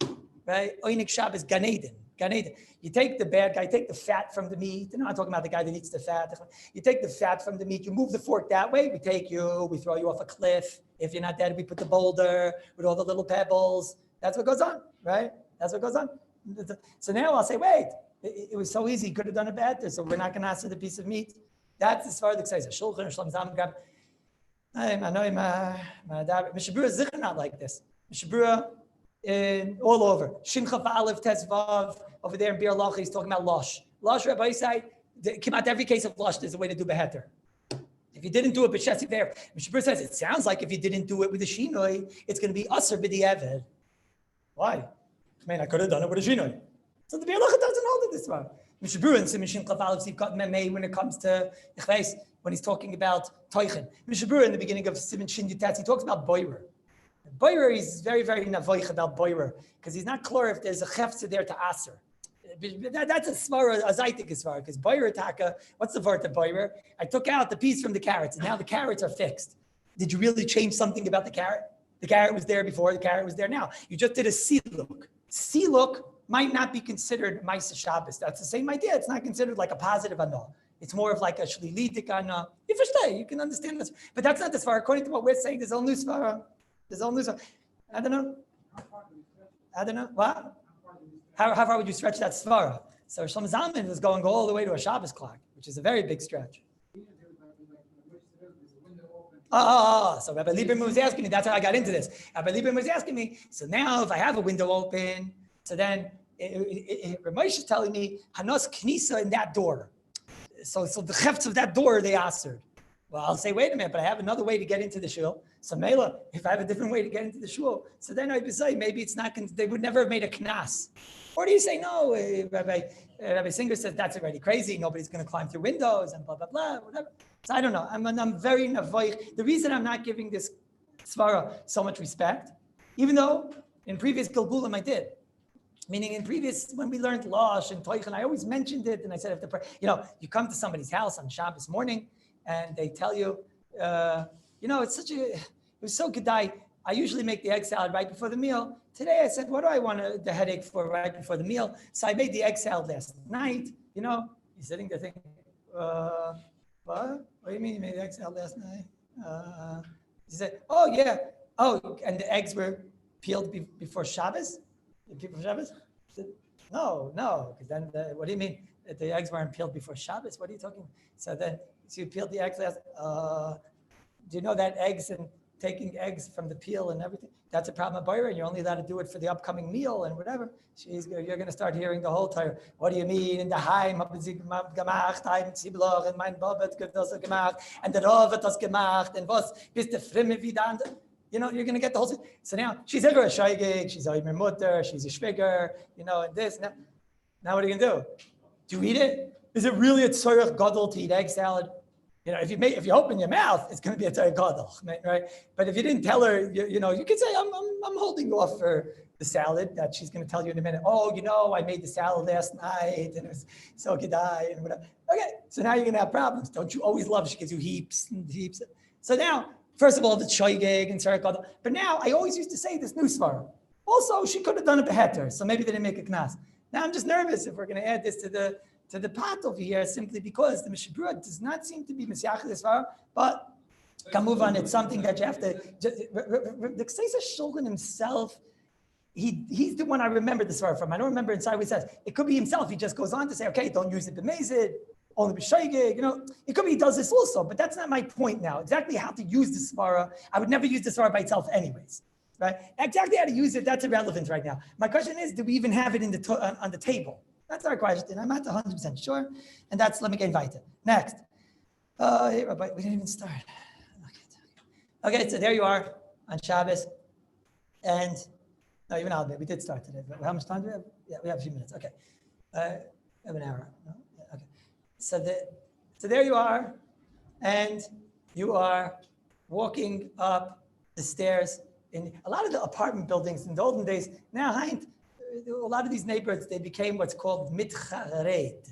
right? Or you make Shabbos, Gan Eden. Gan Eden. You take the bad guy, you take the fat from the meat. And I'm not talking about the guy that eats the fat. You take the fat from the meat. You move the fork that way. We throw you off a cliff. If you're not dead, we put the boulder with all the little pebbles. That's what goes on, right? That's what goes on. So now I'll say, wait, it was so easy. Could have done it better. So we're not going to ask for the piece of meat. That's as far as the says. Shulchan, Shlomo Zalman grab. Mishabura is not like this. Mishabura all over. Shin Chaf Aleph Tesvav over there in Bir Lacha, he's talking about Lush. Lush, Rabbi say, came out every case of Lush, there's a way to do beheter. If you didn't do it, b'shesi there. Mishabura says, it sounds like if you didn't do it with the shinoi, it's going to be aser b'di'eved. Why? I could have done it with a shinoi. So the Bir Lacha doesn't hold it this way. Mishabura and Siman Shin Chaf Aleph Siv Memei when it comes to Ichveis, when he's talking about Teichen. Mishabura in the beginning of Siman Shin Yutetz, he talks about Boirer. Boirer is very, very navoich about Boirer because he's not clear if there's a chefza there to aser. That's a svara, a zaytik svara, because Boirer taka, what's the word of Boirer? I took out the piece from the carrots and now the carrots are fixed. Did you really change something about the carrot? The carrot was there before, the carrot was there now. You just did a siluk. Siluk might not be considered Maisa Shabbos. That's the same idea. It's not considered like a positive anah. It's more of like a shlilitik anah. You versteh, you can understand this. But that's not the svara. According to what we're saying, there's only svara. There's only svara. I don't know. What? How far would you stretch that svara? So Shlomo Zalman was going all the way to a Shabbos clock, which is a very big stretch. So Rabbi Lieberman was asking me, that's how I got into this. Rabbi Lieberman was asking me, so now if I have a window open, so then Rabbi is telling me, Hanos Knisa in that door. So the chefts of that door, they answered. Well, I'll say, wait a minute, but I have another way to get into the shul. So Mela, if I have a different way to get into the shul, so then I'd say, maybe it's not, they would never have made a knas. Or do you say, no, Rabbi Singer says that's already crazy. Nobody's going to climb through windows and blah, blah, blah, whatever. So I don't know. I'm very navoich. The reason I'm not giving this svara so much respect, even though in previous Gilgulim I did, Meaning in previous, when we learned Losh and Toich, and I always mentioned it, and I said, you come to somebody's house on Shabbos morning, and they tell you, it was so good. I usually make the egg salad right before the meal. Today I said, what do I want the headache for right before the meal? So I made the egg salad last night. You're sitting there thinking, what? What do you mean you made the egg salad last night? He said, oh yeah. Oh, and the eggs were peeled before Shabbos? Before Shabbos? I said, no. Because then, what do you mean? The eggs weren't peeled before Shabbos? What are you talking? So you peeled the eggs last. Do you know that eggs and taking eggs from the peel and everything, that's a problem at Boyer, and you're only allowed to do it for the upcoming meal and whatever. You're going to start hearing the whole time. What do you mean? In the Heim haben sie gemacht, Heim Zibloch, and mein Babet gibt das gemacht, and the Rav hat das gemacht, and was bist du frimme wie der you're going to get the whole thing. So now she's ever a shaygig, she's a mutter, she's a shviger, and this. Now what are you going to do? Do you eat it? Is it really a tzorich gadol to eat egg salad? If you open your mouth, it's going to be a tzorich gadol, right? But if you didn't tell her, you could say, I'm holding you off for the salad that she's going to tell you in a minute. Oh, I made the salad last night and it was so gedai and whatever. Okay, so now you're going to have problems. Don't you always love? She gives you heaps and heaps. So now, first of all, the shoygig and tzorich gadol. But now I always used to say this new svara. Also, she could have done it beheter, so maybe they didn't make a knas. Now I'm just nervous if we're going to add this to the pot over here, simply because the Mishabura does not seem to be Mesiach this far, but Kamuvan, it's something that you have to, the Ksesa Shulchan himself, he's the one I remember this far from. I don't remember inside what he says. It could be himself. He just goes on to say, okay, don't use it b'mezid, only b'shaygig, It could be he does this also, but that's not my point now. Exactly how to use the svara. I would never use the svara by itself anyways. Right? Exactly how to use it, that's irrelevant right now. My question is, do we even have it on the table? That's our question. I'm not 100% sure. And that's, let me get invited. Next. Hey, Rabbi, we didn't even start. Okay, so there you are on Shabbos. And, no, even Albert, we did start today. But how much time do we have? Yeah, we have a few minutes. Okay. We have an hour. No? Yeah, okay. So there you are. And you are walking up the stairs. In a lot of the apartment buildings in the olden days, now, a lot of these neighborhoods, they became what's called mitchared.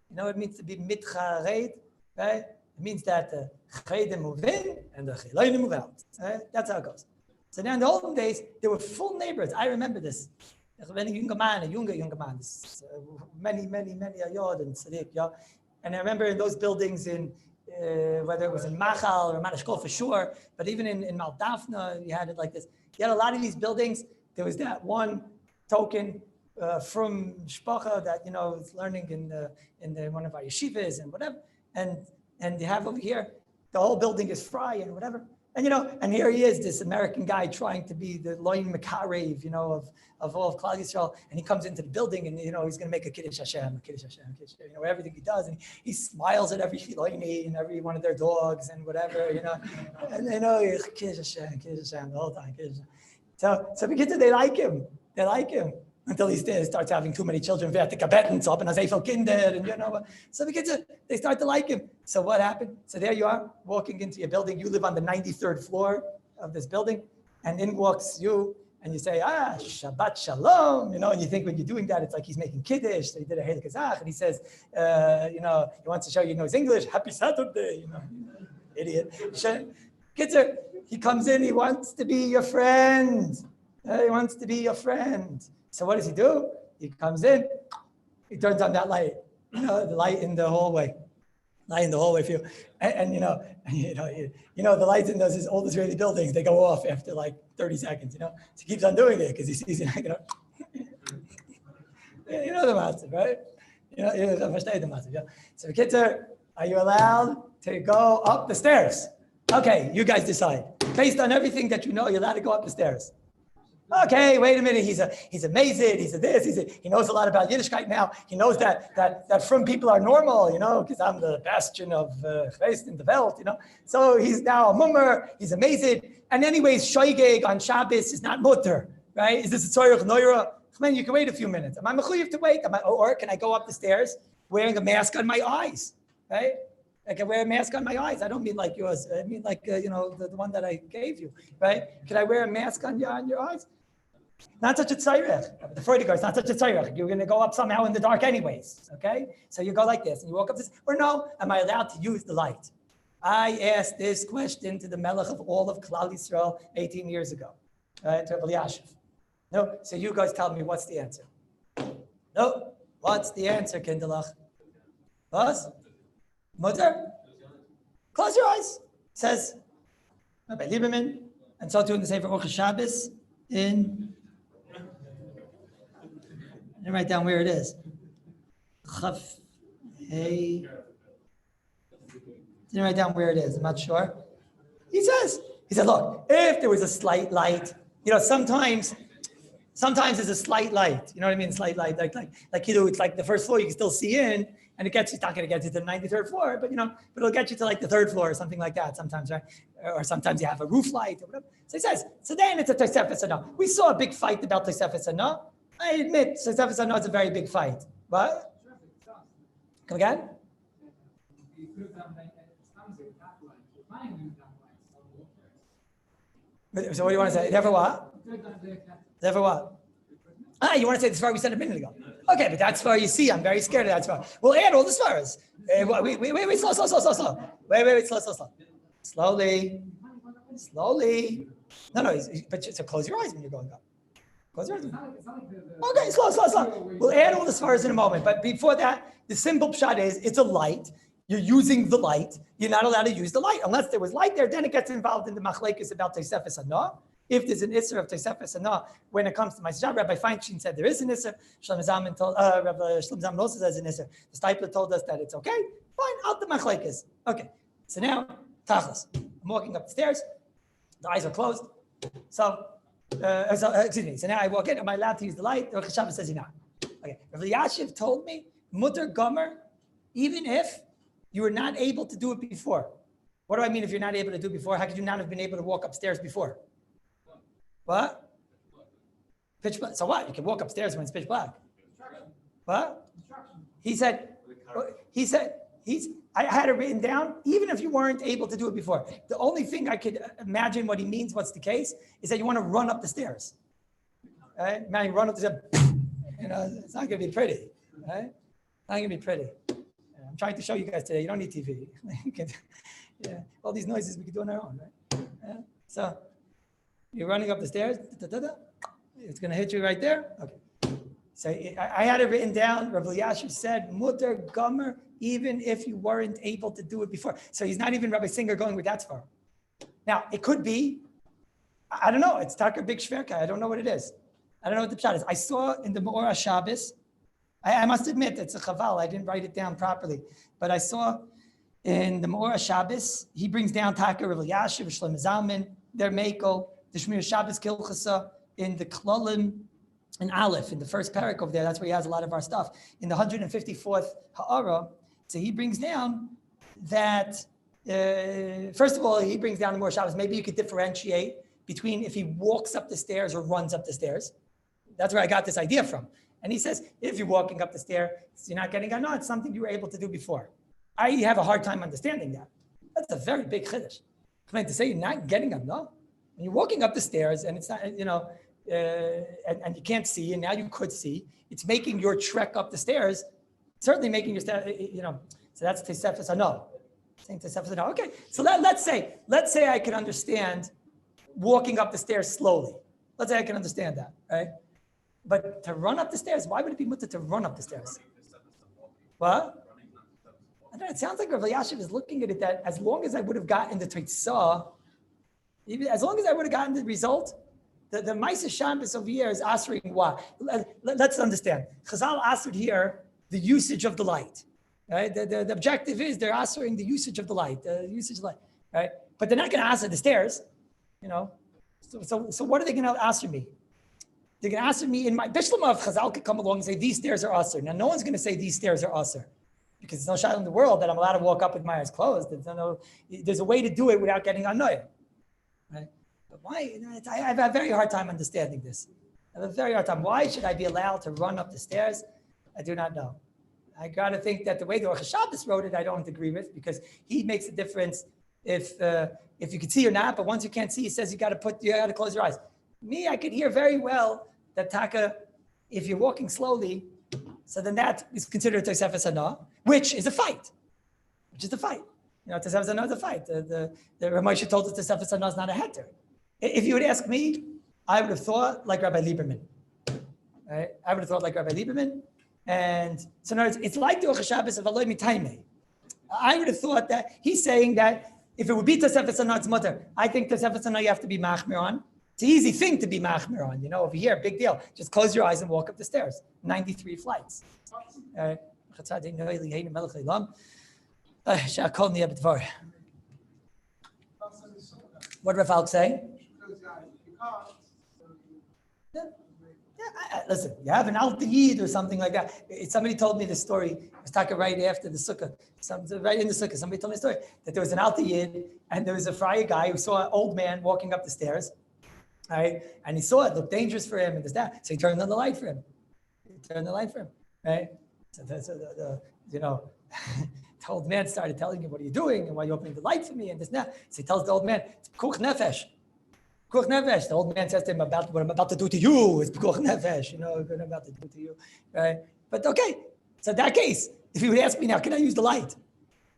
You know what it means to be mitchared, right? It means that the chaydim move in and the chilayim move out. Right? That's how it goes. So now in the olden days, there were full neighborhoods. I remember this. Many, ayod and tzaddik, yeah. And I remember in those buildings in whether it was in Machal or Manashkol for sure, but even in Maldafna, you had it like this. You had a lot of these buildings. There was that one token from Shpacha that is learning in one of our yeshivas and whatever, and you have over here the whole building is fry and whatever, and here he is, this American guy trying to be the loin makarev, of all of Klal Yisrael, and he comes into the building and he's going to make a kiddush Hashem, everything he does, and he smiles at every loini and every one of their dogs and whatever, and kiddush Hashem the whole time, kiddush Hashem. So because they like him until he starts having too many children. So they start to like him. So what happened? So there you are, walking into your building. You live on the 93rd floor of this building, and in walks you, and you say, Shabbat Shalom, and you think when you're doing that, it's like he's making Kiddush. So he did a Heil Kazach, and he says, he wants to show you knows English. Happy Saturday, idiot. Kitzer, he comes in, he wants to be your friend. He wants to be your friend. So what does he do? He comes in, he turns on that light, the light in the hallway. Light in the hallway for you. And the lights in those old Israeli buildings, they go off after like 30 seconds, So he keeps on doing it because he sees the matzah, right? The matzah, yeah. So Kitzer, are you allowed to go up the stairs? Okay, you guys decide. Based on everything that you're allowed to go up the stairs. Okay, wait a minute. He's a mazid. He's a this. He knows a lot about Yiddishkeit now. He knows that from people are normal, because I'm the bastion of Christ in the Welt, So he's now a mummer. He's a mazid. And anyways, shoygeg on Shabbos is not mutter, right? Is this a tzorich noira? Man, you can wait a few minutes. Am I mechuyev to wait? Or can I go up the stairs wearing a mask on my eyes, right? I can wear a mask on my eyes. I don't mean like yours. I mean like the one that I gave you, right? Can I wear a mask on your eyes? Not such a tzairech. The Freudiker, it's not such a tzairech. You're going to go up somehow in the dark anyways, okay? So you go like this, and you walk up this, or no, am I allowed to use the light? I asked this question to the Melech of all of Klal Yisrael 18 years ago, to Rabbi Yashiv. No, so you guys tell me what's the answer. No, what's the answer, Kinderlach? What? Mutter? Close your eyes. Says Rabbi Lieberman, and so too in the Sefer Orchos Shabbos in. And write down where it is. Chaf, hey. Didn't write down where it is. I'm not sure. He said, look, if there was a slight light, sometimes there's a slight light. You know what I mean? Slight light, it's like the first floor you can still see in, and it's not going to get you to the 93rd floor, but it'll get you to like the 3rd floor or something like that sometimes, right? Or sometimes you have a roof light or whatever. So he says, so then it's a Tosefes Hana. We saw a big fight about Tosefes Hana. I admit, Tosefes Hana is a very big fight. What? Come again? So what do you want to say? Never what? Never what? You want to say the svara we said a minute ago? Okay, but that's svara you see. I'm very scared of that svara. We'll add all the svaras. Wait, slow. Wait, slow. Slowly. No, so close your eyes when you're going up. Close your eyes. Okay, slow. We'll add all the svaras in a moment. But before that, the simple pshat is it's a light. You're using the light. You're not allowed to use the light. Unless there was light there, then it gets involved in the machlekes about Tosefes Hana. If there's an isser of Tosefes Hana, when it comes to my job, Rabbi Feinstein said there is an isser. Rabbi Shlomo Zalman also says an isser. The Stipler told us that it's okay. Fine, out the machlekes. Okay, so now, tachlis. I'm walking up the stairs. The eyes are closed. So now I walk in. Am I allowed to use the light? The Shabbos says you're not. Okay, Rabbi Yashiv told me, mutter gomer, even if you were not able to do it before. What do I mean if you're not able to do it before? How could you not have been able to walk upstairs before? What? Pitch black. So what? You can walk upstairs when it's pitch black. What? I had it written down, even if you weren't able to do it before. The only thing I could imagine what he means, what's the case, is that you want to run up the stairs. Right? Man, you run up the stairs, it's not going to be pretty. Right? Not going to be pretty. I'm trying to show you guys today. You don't need TV. All these noises we can do on our own, right? So you're running up the stairs. It's going to hit you right there. Okay. So I had it written down. Rabbi Yashiv said, "Mutter gomer," even if you weren't able to do it before. So he's not even Rabbi Singer going with that far. Now it could be. I don't know. It's Taka Big Shverka. I don't know what it is. I don't know what the pshat is. I saw in the Me'ora Shabbos. I must admit, it's a chaval. I didn't write it down properly. But I saw in the Me'ora Shabbos, he brings down Taka Rabbi Yashiv, Shlomo Zalman, their Meiko, the Shmir Shabbos Hilchos, in the Klolim, in Aleph, in the first parak over there. That's where he has a lot of our stuff. In the 154th Ha'ara, so he brings down that, first of all, he brings down the Me'ora Shabbos. Maybe you could differentiate between if he walks up the stairs or runs up the stairs. That's where I got this idea from. And he says, if you're walking up the stair, you're not getting on. No, it's something you were able to do before. I have a hard time understanding that. That's a very big chiddush. To say you're not getting on, no. When you're walking up the stairs and it's not, and you can't see, and now you could see, it's making your trek up the stairs, certainly making your step, so that's Tosefes Hana. Saying Tosefes Hana. Okay, so let's say I can understand walking up the stairs slowly. Let's say I can understand that, right? But to run up the stairs, why would it be mutter to run up the stairs? What? I don't know, it sounds like Rabbi Yashiv is looking at it that as long as I would have gotten the Teitzah, as long as I would have gotten the result, the Ma'aseh Shabbos over here is answering what? Let's understand. Chazal answered here the usage of the light. Right? The objective is they're answering the usage of the light, right? But they're not going to answer the stairs, So what are they going to answer me? They're going to answer me in my Bishlama of Chazal could come along and say these stairs are usher. Now no one's going to say these stairs are usher because there's no shayla in the world that I'm allowed to walk up with my eyes closed. There's a way to do it without getting annoyed, right? But why? I have a very hard time understanding this. I have a very hard time. Why should I be allowed to run up the stairs? I do not know. I got to think that the way the Orchos Shabbos wrote it, I don't agree with because he makes a difference if you can see or not. But once you can't see, he says you got to close your eyes. Me, I could hear very well that taka, if you're walking slowly, so then that is considered Tosefes Hana, which is a fight. Tosefes Hana is a fight. The Ramosha told us Tosefes Hana is not a heter. If you would ask me, I would have thought like Rabbi Lieberman. Right? I would have thought like Rabbi Lieberman. And so in other words, it's like the Shabbos of Aloy Mitaime. I would have thought that he's saying that if it would be Tosefes Hana, it's mutter. I think Tosefes Hana you have to be machmir on. It's an easy thing to be machmir on. Over here, big deal. Just close your eyes and walk up the stairs. 93 flights. What did Rav say? Listen, you have an Altayid or something like that. Somebody told me this story. It was talking right after the sukkah. Right in the sukkah, somebody told me a story that there was an Altayid and there was a friar guy who saw an old man walking up the stairs. Right? And he saw it looked dangerous for him and this, that. So he turned on the light for him. Right? So the old man started telling him, what are you doing? And why are you opening the light for me? And this, that. So he tells the old man, it's Pekuach Nefesh. Pekuach Nefesh. The old man says to him, about what I'm about to do to you is Pekuach Nefesh. What I'm about to do to you. Right? But okay. So in that case, if you would ask me now, can I use the light?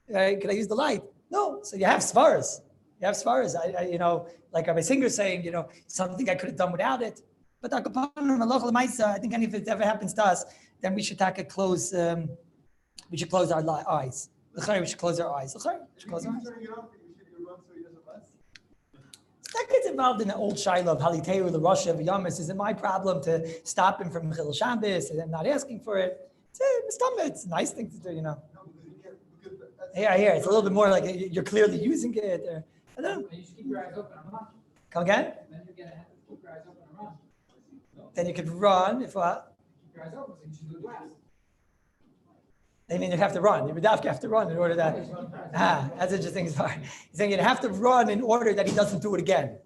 Right? Can I use the light? No. So you have svaras. Like Rabbi Singer saying, something I could have done without it. But I think if it ever happens to us, then we should close. We should close our eyes. We should close our eyes. That gets involved in the old shiloh of Haliteu, the Russia of Yamis. Is it my problem to stop him from Hilchos Shabbos and I'm not asking for it? It's a nice thing to do, Yeah, here it's a little bit more like you're clearly using it. I don't know. You should keep your eyes open and run. Come again? Then you're gonna have to keep your eyes open and run. Then you could run if what? Keep your eyes open so you should do the glass. I mean, you'd have to run. You would have to run in order that. That's interesting. He's saying you'd have to run in order that he doesn't do it again.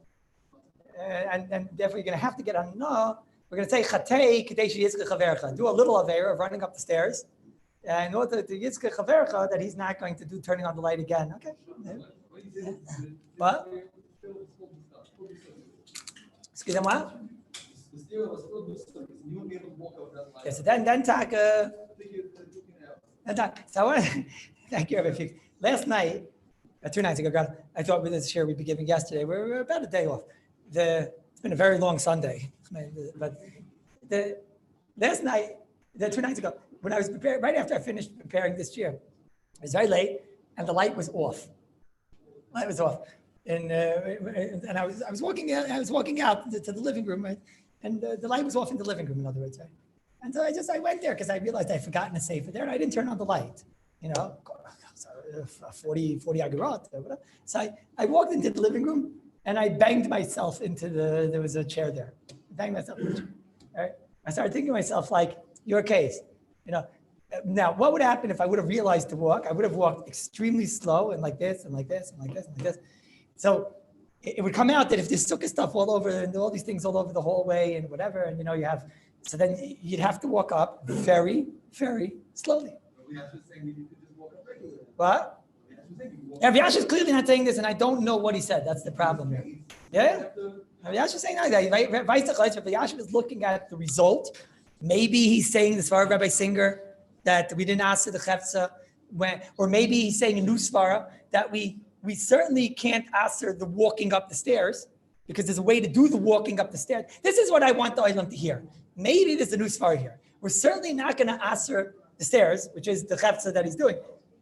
And therefore, you're going to have to get on. No, we're going to say Chatei Kadesh Yitzke Chavercha. Do a little avera of running up the stairs, in order to Yitzke Chavercha that he's not going to do turning on the light again. Okay. What? Excuse me, what? Yeah, so then Taka. So I want to thank you, Rabbi. Last night, 2 nights ago, I thought with this share we'd be giving yesterday. We're about a day off. It's been a very long Sunday, but last night, 2 nights ago, when I was preparing, right after I finished preparing this year, it was very late and the light was off. And I was walking out. I was walking out to the living room, right? And the light was off in the living room. In other words, right? And so I went there because I realized I'd forgotten to save it there, and I didn't turn on the light. 40 agarot. So I walked into the living room and I banged myself into there was a chair there. I banged myself into the chair. Right? I started thinking to myself, like, your case. Now, what would happen if I would have realized to walk? I would have walked extremely slow and like this and like this and like this and like this. So it would come out that if there's sukkah stuff all over and all these things all over the hallway and whatever, and you have, so then you'd have to walk up very, very slowly. What? Rabbi Yash is clearly not saying this, and I don't know what he said. That's the problem here. Yeah? Rabbi Yash is saying that. Rabbi Yash is looking at the result. Maybe he's saying this for Rabbi Singer that we didn't ask the chefza, or maybe he's saying a new svara that we certainly can't answer the walking up the stairs because there's a way to do the walking up the stairs. This is what I want the Olam to hear. Maybe there's a new svara here. We're certainly not going to answer the stairs, which is the chefza that he's doing.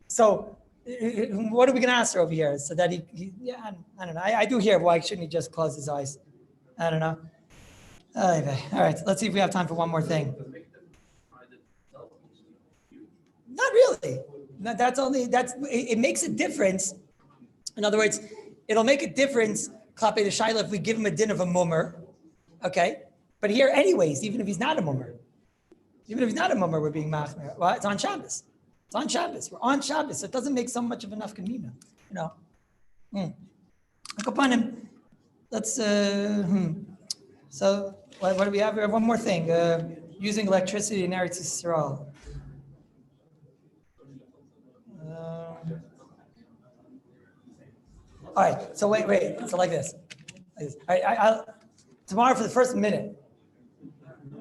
So what are we going to answer over here? So that I don't know. I do hear why shouldn't he just close his eyes? I don't know. All right, let's see if we have time for one more thing. Not really. No, it makes a difference. In other words, it'll make a difference, Klape the Shaila, if we give him a din of a mummer, okay? But here, anyways, even if he's not a mummer, we're being machmer. Well, it's on Shabbos. We're on Shabbos, so it doesn't make so much of enough kamina, Look upon him. Let's. So what do we have? We have one more thing. Using electricity in Eretz Yisrael. All right. So wait. So like this. All right. tomorrow for the first minute.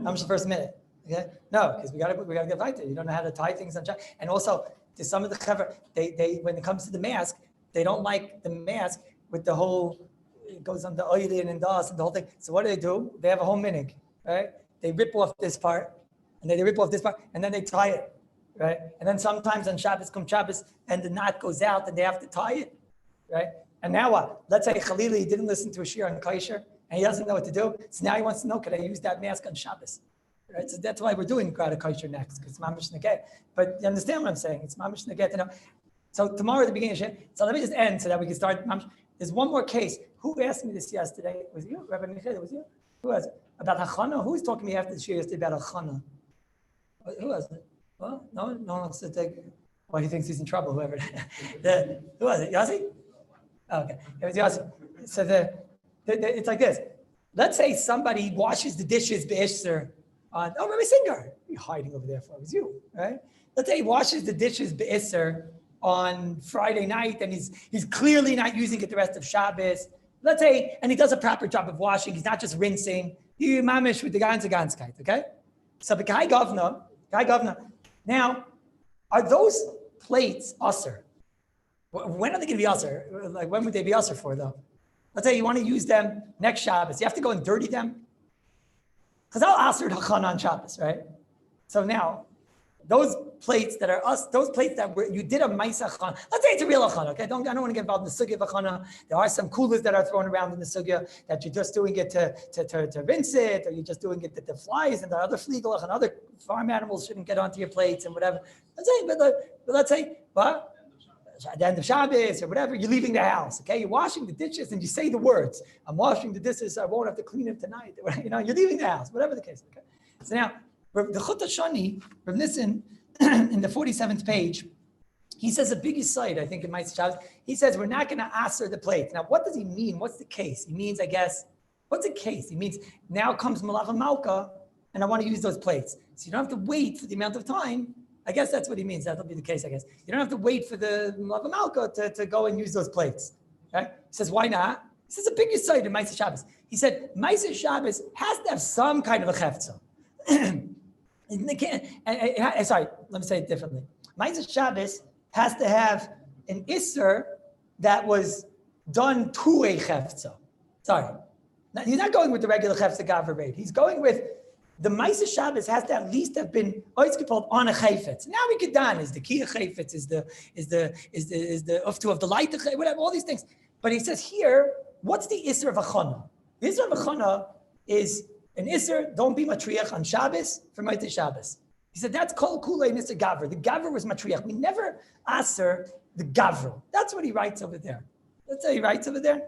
How much the first minute? Okay? No, because we gotta get weiter. You don't know how to tie things on Shabbos. And also, to some of the clever, they when it comes to the mask, they don't like the mask with the whole, it goes on the oil and dust and the whole thing. So what do? They have a whole minig, right? They rip off this part, and they rip off this part, and then they tie it, right? And then sometimes on Shabbos, and the knot goes out, and they have to tie it, right? And now what? Let's say Khalili didn't listen to a shir on Kaisher, and he doesn't know what to do. So now he wants to know, can I use that mask on Shabbos? Right? So that's why we're doing Grada Kaisher next, because it's Mamish Naget. But you understand what I'm saying? It's Mamish Naget. You know? So tomorrow at the beginning of Shir, so let me just end so that we can start. There's one more case. Who asked me this yesterday? Was it you? Rabbi Michael, was it you? Who was it? About Hachana? Who was talking to me after the Shir yesterday about Hachana? Who was it? Well, no one wants to take, well, he thinks he's in trouble, whoever. Who was it? Yossi? Oh, okay, it was Yossi. So it's like this. Let's say somebody washes the dishes be'isser on, Rabbi Singer, you're hiding over there for it was you, right? Let's say he washes the dishes be'isser on Friday night and he's clearly not using it the rest of Shabbos. Let's say, and he does a proper job of washing, he's not just rinsing, he mamish with the ganzkeit, okay? So the Kai Governor, now, are those plates usher? When are they going to be usher? Like, when would they be usher for, though? Let's say you want to use them next Shabbos. You have to go and dirty them? Because I'll usher Hachana on Shabbos, right? So now, those plates that are those plates that you did a Maisa Chana, let's say it's a real Chana, okay? I don't want to get involved in the sugya of Chana. There are some coolers that are thrown around in the sugya that you're just doing it to rinse it, or you're just doing it that the flies and the other fleegelach and other farm animals shouldn't get onto your plates and whatever. Let's say, what? At the end of Shabbos or whatever, you're leaving the house, okay? You're washing the dishes and you say the words, I'm washing the dishes, I won't have to clean them tonight. You know, you're leaving the house, whatever the case, okay? So now, the Chut Shani, Rav Nissen, in the 47th page, he says a big side, I think in my Shabbos, he says we're not going to answer the plate. Now, what does he mean? What's the case? He means, I guess, what's the case? He means now comes Malacha Malka, and I want to use those plates. So you don't have to wait for the amount of time. I guess that's what he means. That'll be the case, I guess. You don't have to wait for the Malacha Malka to go and use those plates. Okay? He says, why not? He says a big side in Ma'aseh Shabbos. He said, Ma'aseh Shabbos has to have some kind of a chefza. Sorry, let me say it differently. Ma'aseh Shabbos has to have an isser that was done to a chefza. Sorry. Now, he's not going with the regular chefza gavra rate. He's going with the Ma'aseh Shabbos has to at least have been oitzkipol on a chayfetz. Now we get done. Is the key chayfetz? Is the uftu of the light? Whatever, all these things. But he says here, what's the isser of achana? The isser of achana is an isser. Don't be matriach on Shabbos for Ma'aseh Shabbos. He said that's kol kulei nisser gavra. The gavra was matriach. We never aser the gavra. That's what he writes over there. That's what he writes over there.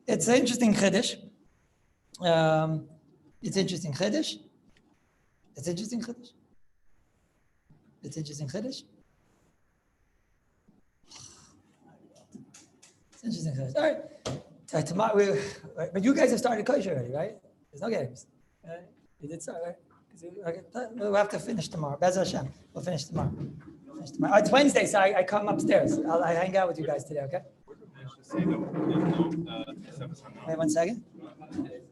It's an interesting chiddush. It's interesting chiddush. It's interesting chiddush. It's interesting chiddush. It's interesting chiddush. All right. Tomorrow, but you guys have started kosher already, right? There's no games. Right? You did start, right? We'll have to finish tomorrow. Bez Hashem. We'll finish tomorrow. Oh, it's Wednesday, so I come upstairs. I hang out with you guys today, okay? Wait 1 second.